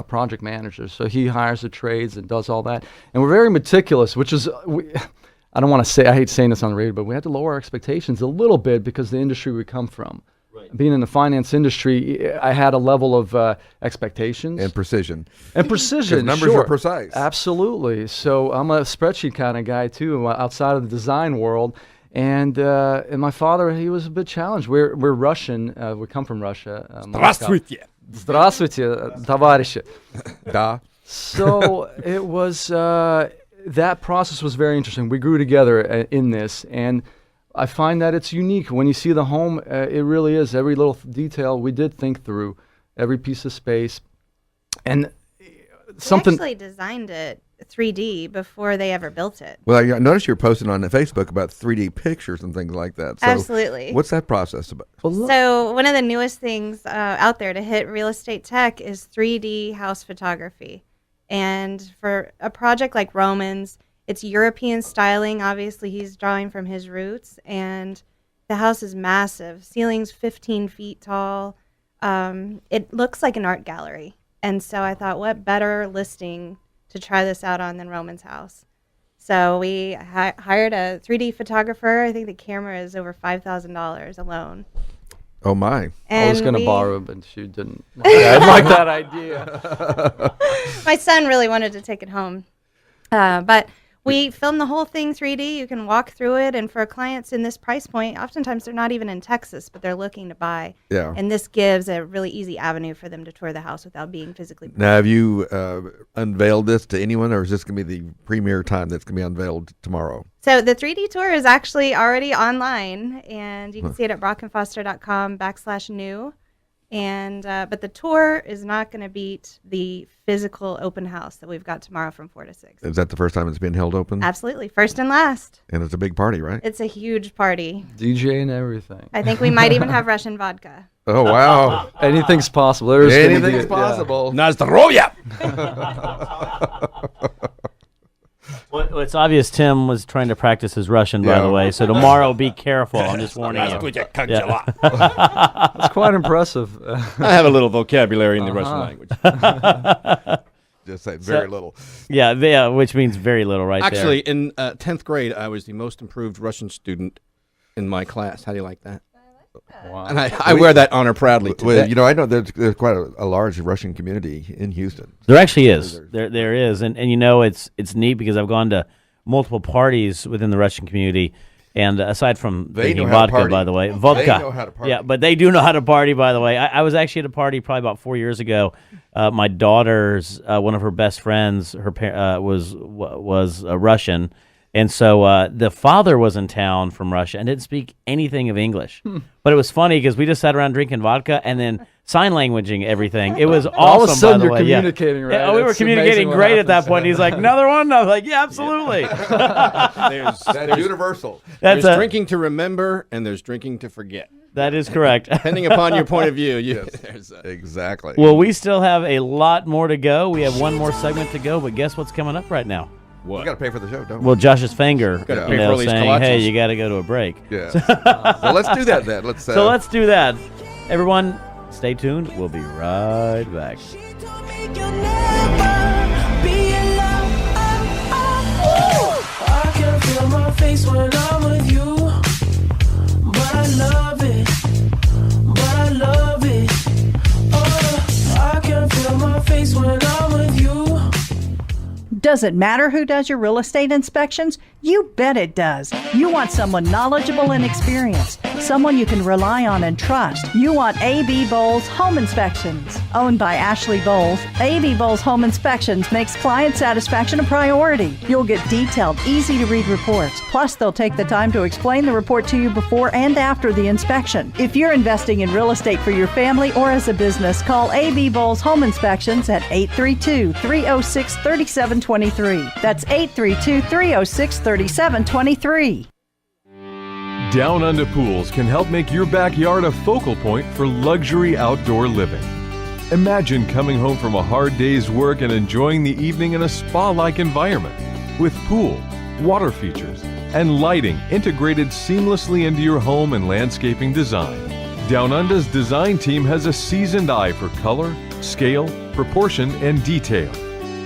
project manager. So he hires the trades and does all that. And we're very meticulous, which is, I don't want to say, I hate saying this on the radio, but we had to lower our expectations a little bit because the industry we come from. Right. Being in the finance industry, I had a level of expectations. And precision. And precision, numbers are precise. Absolutely. So I'm a spreadsheet kind of guy too, outside of the design world. And my father, he was a bit challenged. We're Russian. We come from Russia. Здравствуйте. Здравствуйте, товарищи. Da. So it was, that process was very interesting. We grew together in this, and I find that it's unique. When you see the home, it really is. Every little detail we did think through, every piece of space. And something... We actually designed it 3D before they ever built it. Well, I noticed you're posting on Facebook about 3D pictures and things like that. So Absolutely. What's that process about? So one of the newest things out there to hit real estate tech is 3D house photography. And for a project like Roman's, it's European styling. Obviously, he's drawing from his roots. And the house is massive. Ceiling's 15 feet tall. It looks like an art gallery. And so I thought, what better listing to try this out on than Roman's house. So we hired a 3D photographer. I think the camera is over $5,000 alone. Oh, my. And I was going to borrow, but she didn't. I didn't like that idea. My son really wanted to take it home. But we filmed the whole thing 3D. You can walk through it. And for clients in this price point, oftentimes they're not even in Texas, but they're looking to buy. Yeah. And this gives a really easy avenue for them to tour the house without being physically present. Now, have you unveiled this to anyone, or is this going to be the premiere time that's going to be unveiled tomorrow? So the 3D tour is actually already online, and you can see it at brockandfoster.com/new. And but the tour is not going to beat the physical open house that we've got tomorrow from 4 to 6. Is that the first time it's been held open? Absolutely, first and last. And it's a big party, right? It's a huge party. DJ and everything. I think we might even have Russian vodka. Oh, wow. Anything's possible. Anything's possible. Na zdrowie! Well, it's obvious Tim was trying to practice his Russian, by the way. So tomorrow, be careful. I'm just warning you. That's quite impressive. I have a little vocabulary in the Russian language. Just say very little. Yeah, which means very little right there. Actually, in 10th grade, I was the most improved Russian student in my class. How do you like that? Wow. And I wear that honor proudly today. Well, I know there's quite a large Russian community in Houston. There actually is. There is. And it's neat because I've gone to multiple parties within the Russian community, And aside from They drinking know how to vodka, party. by the way, They vodka. know how to party. Yeah, but they do know how to party, by the way. I was actually at a party probably about 4 years ago. My daughter's one of her best friends, was Russian, and so the father was in town from Russia and didn't speak anything of English. But it was funny because we just sat around drinking vodka and then sign languaging everything. It was awesome. All of a sudden, by the you're way. Yeah. communicating, right? Yeah, we were It's communicating amazing what great at that happens. point. He's like, another one? I was like, yeah, absolutely. That's universal. That's There's drinking to remember, and there's drinking to forget. That is correct. Depending upon your point of view. Exactly. Well, we still have a lot more to go. We have one more segment to go, but guess what's coming up right now? We got to pay for the show, don't we? Well, Josh's finger, Gotta pay for all these saying, kolaches. hey, you got to go to a break. Yeah. Well, let's do that then. Let's. So let's do that. Everyone, stay tuned. We'll be right back. She told me you'll never be alone. I can feel my face when I'm with you, but I love it. But I love it. Oh, I can feel my face when I'm with you. Does it matter who does your real estate inspections? You bet it does. You want someone knowledgeable and experienced, someone you can rely on and trust. You want A.B. Bowles Home Inspections. Owned by Ashley Bowles, A.B. Bowles Home Inspections makes client satisfaction a priority. You'll get detailed, easy-to-read reports. Plus, they'll take the time to explain the report to you before and after the inspection. If you're investing in real estate for your family or as a business, call A.B. Bowles Home Inspections at 832-306-3723. That's 832-306-3723. Down Under Pools can help make your backyard a focal point for luxury outdoor living. Imagine coming home from a hard day's work and enjoying the evening in a spa-like environment with pool, water features, and lighting integrated seamlessly into your home and landscaping design. Down Under's design team has a seasoned eye for color, scale, proportion, and detail.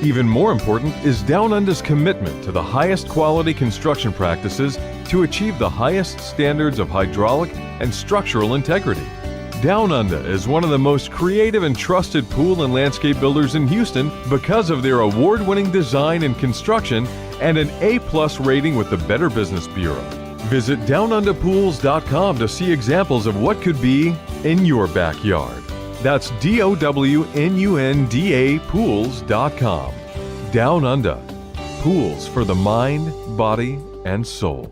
Even more important is Down Under's commitment to the highest quality construction practices to achieve the highest standards of hydraulic and structural integrity. Down Under is one of the most creative and trusted pool and landscape builders in Houston because of their award-winning design and construction and an A+ rating with the Better Business Bureau. Visit downunderpools.com to see examples of what could be in your backyard. That's DOWNUNDA pools.com. Down Under. Pools for the mind, body, and soul.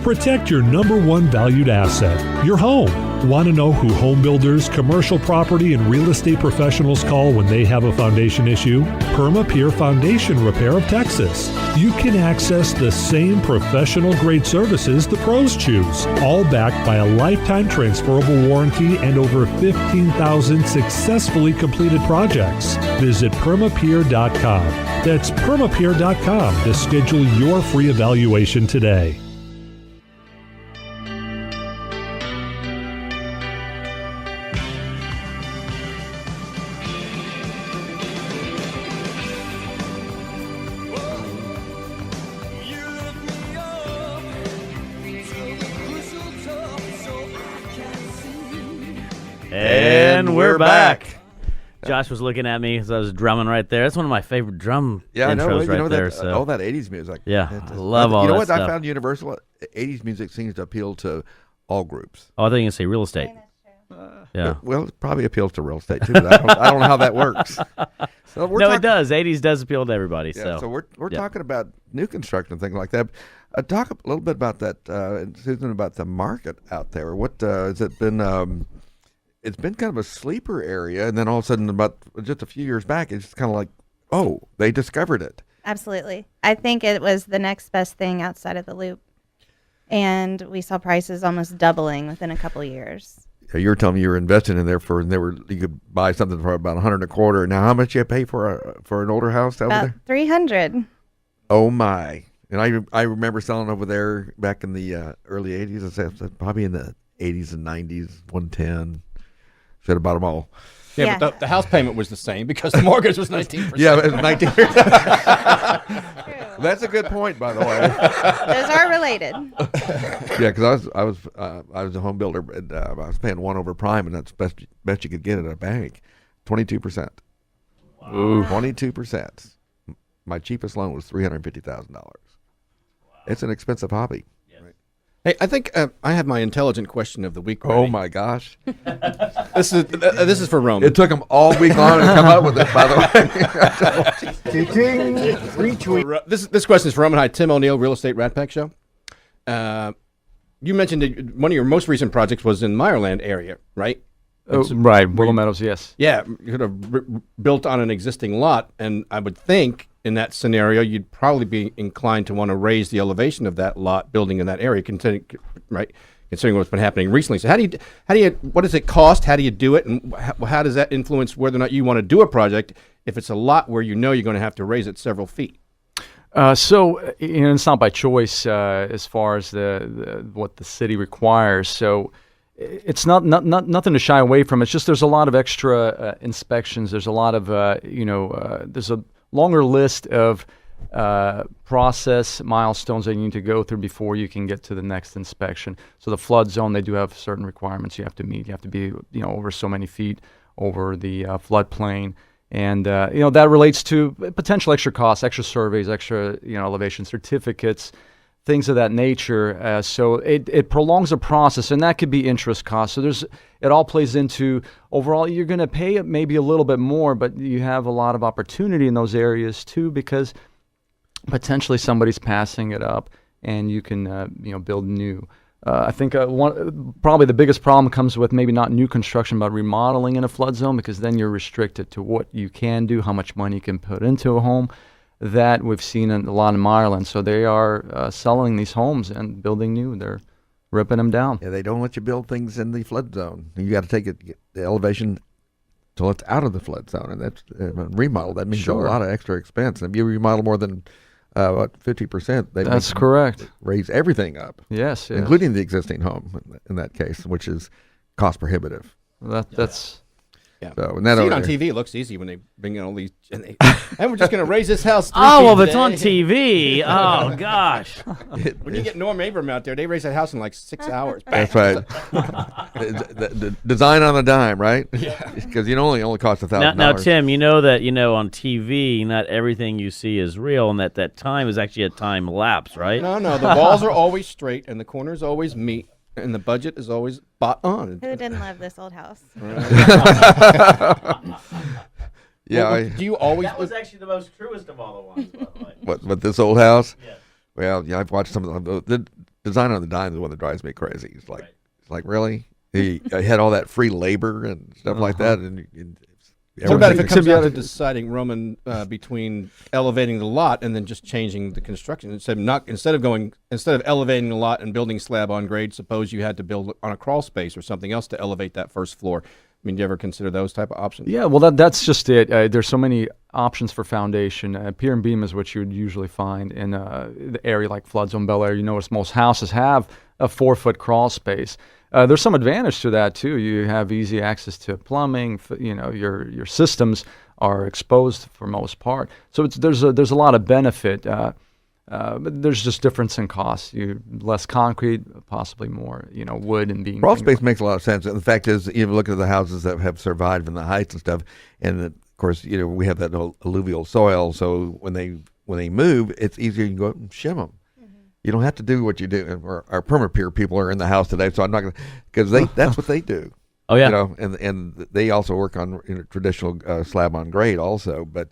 Protect your number one valued asset, your home. Want to know who home builders, commercial property, and real estate professionals call when they have a foundation issue? PermaPure Foundation Repair of Texas. You can access the same professional-grade services the pros choose, all backed by a lifetime transferable warranty and over 15,000 successfully completed projects. Visit permapure.com. That's permapure.com to schedule your free evaluation today. And we're back. Josh was looking at me as I was drumming right there. That's one of my favorite drum Yeah, I know. intros You right know there. that So. all that '80s music. Yeah, I love all You know that what I stuff. found universal? '80s music seems to appeal to all groups. Oh, I thought you were going to say real estate. Yeah. Well, it probably appeals to real estate too. But I don't know how that works. So we're No, talking, it does. 80s does appeal to everybody. Yeah, so we're yeah. talking about new construction and things like that. Talk a little bit about that, Susan, about the market out there. What has it been? It's been kind of a sleeper area, and then all of a sudden, about just a few years back, it's kind of like, oh, they discovered it. Absolutely. I think it was the next best thing outside of the Loop. And we saw prices almost doubling within a couple of years. Yeah, you were telling me you were investing in there you could buy something for about $125. Now, how much you pay for an older house over About there? $300. Oh my! And I remember selling over there back in the early '80s. I said probably in the '80s and '90s, 110. Should have bought them all. Yeah, Yeah. but the house payment was the same because the mortgage was 19%. Yeah, it was 19. That's a good point, by the way. Those are related. Yeah, because I was a home builder, and I was paying 1 over prime, and that's best you could get at a bank, 22%. Wow. 22%. My cheapest loan was $350,000. It's an expensive hobby. Hey, I think I have my intelligent question of the week. Oh ready. my gosh! This is for Roman. It took them all week long to come up with it. By the way, This question is for Roman. Hi, Tim O'Neill, Real Estate Rat Pack Show. You mentioned that one of your most recent projects was in Meyerland area, right? Right, Willow Meadows, yes. Yeah, you could have built on an existing lot, and I would think in that scenario you'd probably be inclined to want to raise the elevation of that lot building in that area, considering what's been happening recently. So what does it cost? How do you do it, and how does that influence whether or not you want to do a project if it's a lot where you know you're going to have to raise it several feet? So it's not by choice as far as what the city requires. So it's not nothing to shy away from. It's just there's a lot of extra inspections. There's a lot of there's a longer list of process milestones that you need to go through before you can get to the next inspection. So the flood zone, they do have certain requirements you have to meet. You have to be over so many feet over the floodplain. And that relates to potential extra costs, extra surveys, extra elevation certificates, things of that nature. So it prolongs the process, and that could be interest costs. So it all plays into overall. You're going to pay maybe a little bit more, but you have a lot of opportunity in those areas too, because potentially somebody's passing it up, and you can build new. I think probably the biggest problem comes with maybe not new construction, but remodeling in a flood zone, because then you're restricted to what you can do, how much money you can put into a home. That we've seen a lot in Ireland. So they are selling these homes and building new. They're ripping them down. Yeah, they don't let you build things in the flood zone. You got to take the elevation till it's out of the flood zone, and that's remodel. That means a lot of extra expense. And if you remodel more than 50%, that's correct. Raise everything up. Yes, including the existing home in that case, which is cost prohibitive. That's. Yeah. So, see it on TV. It looks easy when they bring in all these. And we're just going to raise this house. Well, if it's on TV. Oh, gosh. When you get Norm Abram out there, they raise that house in like 6 hours. That's right. the design on a dime, right? Yeah. Because it only costs $1,000. Now, Tim, you know that on TV, not everything you see is real, and that time is actually a time lapse, right? No. The walls are always straight, and the corners always meet. And the budget is always spot on. Who didn't love this old house? Yeah. Do you always? That was actually the most truest of all the ones, by the way. What this old house? Yeah. Well, yeah, I've watched some of the design on the dime is one that drives me crazy. It's like, really? He had all that free labor and stuff like that, and what about if it comes down to deciding, Roman, between elevating the lot and then just changing the construction? Instead of elevating the lot and building slab on grade, suppose you had to build on a crawl space or something else to elevate that first floor. I mean, do you ever consider those type of options? Yeah, well, that's just it. There's so many options for foundation. Pier and beam is what you would usually find in the area like flood zone, Bel Air. You notice most houses have a 4-foot crawl space. There's some advantage to that too. You have easy access to plumbing. Your systems are exposed for most part. So there's a lot of benefit. But there's just difference in costs. Less concrete, possibly more wood and beam. Crawl space makes a lot of sense. And the fact is, you look at the houses that have survived in the heights and stuff, and of course, we have that alluvial soil. So when they move, it's easier. You can go up and shim them. You don't have to do what you do. Our perma-pier people are in the house today, so I'm not going to, because that's what they do. Oh yeah. And they also work on traditional slab on grade also, but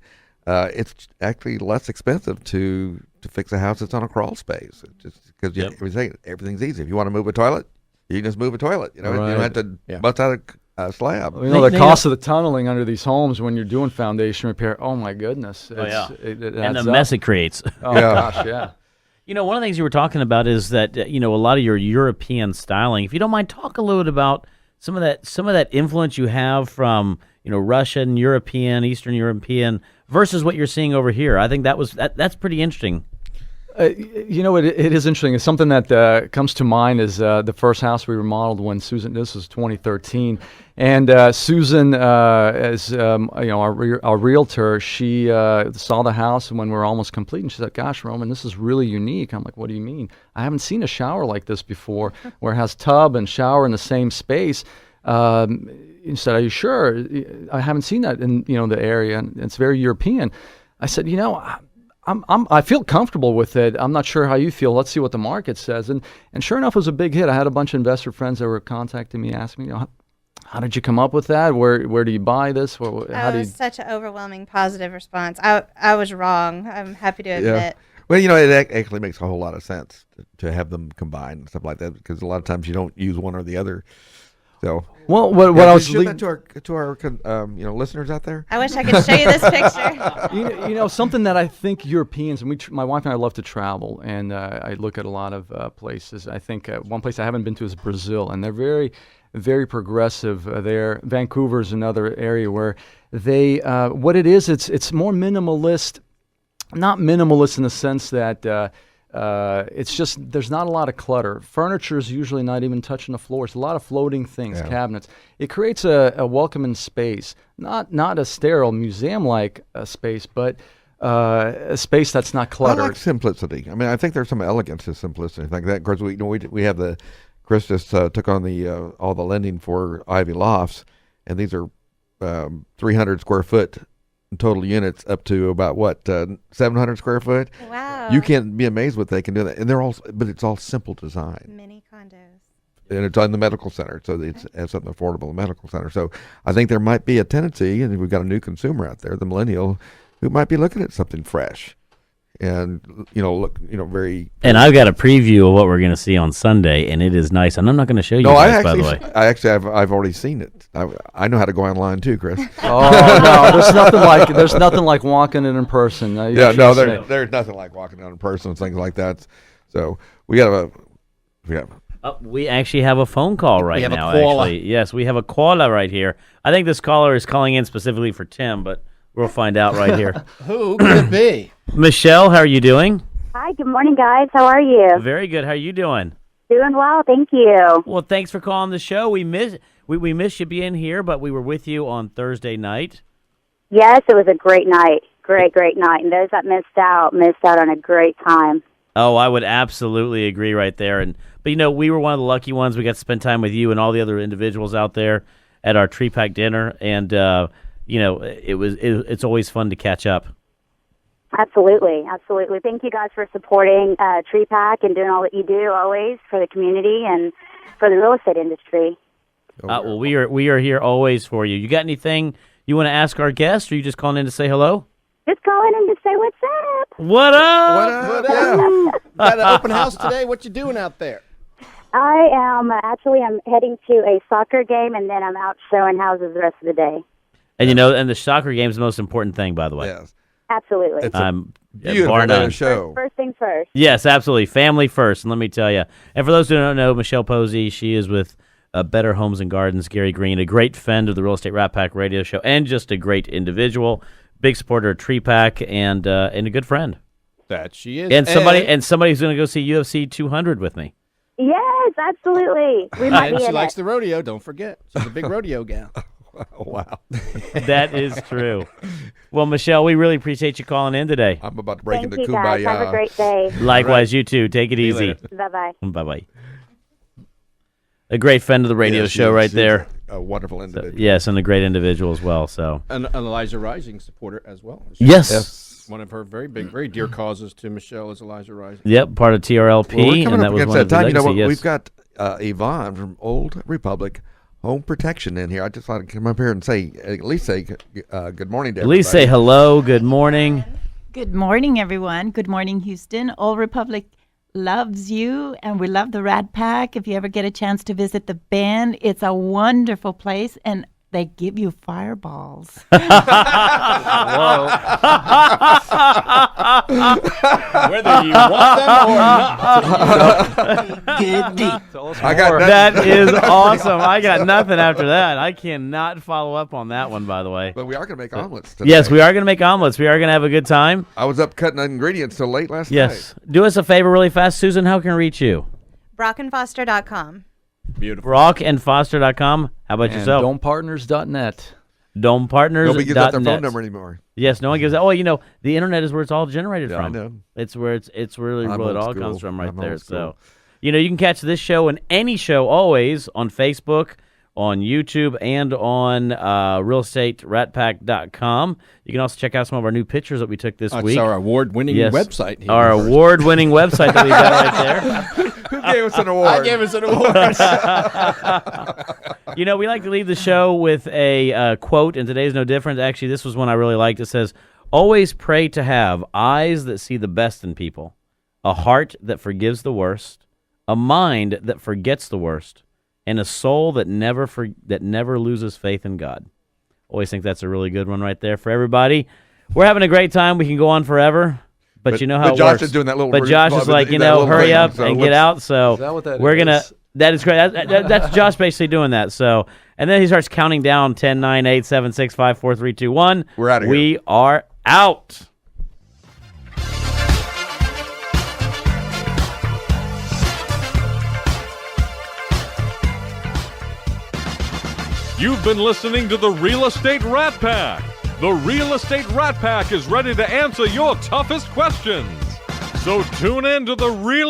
it's actually less expensive to fix a house that's on a crawl space, just because everything's easy. If you want to move a toilet, you can just move a toilet. You don't have to bust out a slab. The cost of the tunneling under these homes when you're doing foundation repair. Oh my goodness! It adds and the mess it creates. Oh gosh, yeah. One of the things you were talking about is that a lot of your European styling. If you don't mind, talk a little bit about some of that influence you have from Russian, European, Eastern European versus what you're seeing over here. I think that's pretty interesting. It is interesting. It's something that comes to mind is the first house we remodeled when Susan. This was 2013, and Susan, as our realtor, she saw the house when we were almost complete, and she said, "Gosh, Roman, this is really unique." I'm like, "What do you mean? I haven't seen a shower like this before, where it has tub and shower in the same space." He said, "Are you sure? I haven't seen that in the area, and it's very European." I said, I feel comfortable with it. I'm not sure how you feel. Let's see what the market says. And sure enough, it was a big hit. I had a bunch of investor friends that were contacting me, asking me, how did you come up with that? Where do you buy this? How do you... was such an overwhelming positive response. I was wrong. I'm happy to admit. Well, it actually makes a whole lot of sense to have them combined and stuff like that, because a lot of times you don't use one or the other. So, well, what I was show that to our listeners out there. I wish I could show you this picture. you know, something that I think Europeans, and my wife and I love to travel, and I look at a lot of places. I think one place I haven't been to is Brazil, and they're very, very progressive there. Vancouver's another area where they, what it is, it's more minimalist. Not minimalist in the sense that it's just there's not a lot of clutter. Furniture is usually not even touching the floors. A lot of floating things, cabinets. It creates a welcoming space, not a sterile museum-like space, but a space that's not cluttered. I like simplicity. I mean, I think there's some elegance to simplicity. Like that. Of course, we have Chris just took on all the lending for Ivy Lofts, and these are 300 square foot total units up to about 700 square foot. Wow. You can't be amazed what they can do. And but it's all simple design. Mini condos. And it's on the medical center, so it's something affordable in the medical center. So I think there might be a tendency, and we've got a new consumer out there, the millennial, who might be looking at something fresh. And very. And I've got a preview of what we're going to see on Sunday, and it is nice. And I'm not going to show you guys, by the way. I've already seen it. I know how to go online too, Chris. Oh no, there's nothing like walking in person. There's nothing like walking in person and things like that. So we actually have a phone call right now. Actually, yes, we have a caller right here. I think this caller is calling in specifically for Tim, but we'll find out right here. Who could it be? Michelle, how are you doing? Hi, good morning, guys. How are you? Very good. How are you doing? Doing well, thank you. Well, thanks for calling the show. We miss you being here, but we were with you on Thursday night. Yes, it was a great night. Great night. And those that missed out on a great time. Oh, I would absolutely agree right there. But we were one of the lucky ones. We got to spend time with you and all the other individuals out there at our tree pack dinner, and it's always fun to catch up. Absolutely. Thank you guys for supporting Tree Pack and doing all that you do always for the community and for the real estate industry. Well, we are here always for you. You got anything you want to ask our guests, or you just calling in to say hello? Just calling in to say what's up. What up? Got an open house today. What you doing out there? I'm heading to a soccer game, and then I'm out showing houses the rest of the day. And and the soccer game is the most important thing, by the way. Yes. Absolutely. It's a beautiful show. First things first. Yes, absolutely. Family first. And let me tell you, and for those who don't know, Michelle Posey, she is with Better Homes and Gardens, Gary Green, a great friend of the Real Estate Rat Pack radio show, and just a great individual, big supporter of Tree Pack, and a good friend. That she is. And somebody who's going to go see UFC 200 with me. Yes, absolutely. We might be she likes the rodeo, don't forget. She's a big rodeo gal. Wow. That is true. Well, Michelle, we really appreciate you calling in today. I'm about to break into Thank you, kumbaya. guys. Have a great day. Likewise, you too. Take it easy. Bye-bye. Bye-bye. A great friend of the radio show right there. A wonderful individual. Yes, and a great individual as well. So, An Elijah Rising supporter as well. Yes. One of her very big, very dear causes to Michelle is Elijah Rising. Yep, part of TRLP. Well, we're coming and that up was against one that of the time. You know what? legacy, yes. We've got Yvonne from Old Republic Home Protection in here. I just want to come up here and at least say good morning to everybody. At least say hello, good morning. Good morning, everyone. Good morning, Houston. Old Republic loves you, and we love the Rat Pack. If you ever get a chance to visit the Bend, it's a wonderful place, and they give you fireballs. Whether you want them or not. Get deep. That is awesome. I got nothing after that. I cannot follow up on that one, by the way. But we are going to make omelets today. Yes, we are going to make omelets. We are going to have a good time. I was up cutting ingredients till late last night. Yes. Do us a favor really fast. Susan, how can we reach you? BrockandFoster.com. Beautiful. BrockandFoster.com. How about And yourself? DomePartners.net. DomePartners.net. Nobody gives out their phone number anymore. Yes, no one gives that. Oh, the internet is where it's all generated from. I know. It's where it's really I'm where it old all school. comes from right I'm there. old So, school. you can catch this show and any show always on Facebook, on YouTube and on realestateratpack.com. You can also check out some of our new pictures that we took this week. It's our award-winning website. Here. Our award-winning website that we got right there. Who gave us an award? I gave us an award. You know, we like to leave the show with a quote, and today's no different. Actually, this was one I really liked. It says, "Always pray to have eyes that see the best in people, a heart that forgives the worst, a mind that forgets the worst, and a soul that never loses faith in God." Always think that's a really good one right there for everybody. We're having a great time. We can go on forever, but you know how it Josh works. is doing that little. But Josh is like, hurry up and get out. So Is that what that we're is? gonna. That is great. That's Josh basically doing that. So, and then he starts counting down 10, 9, 8, 7, 6, 5, 4, 3, 2, 1. We're out of here. We are out. You've been listening to the Real Estate Rat Pack. The Real Estate Rat Pack is ready to answer your toughest questions. So tune in to the Real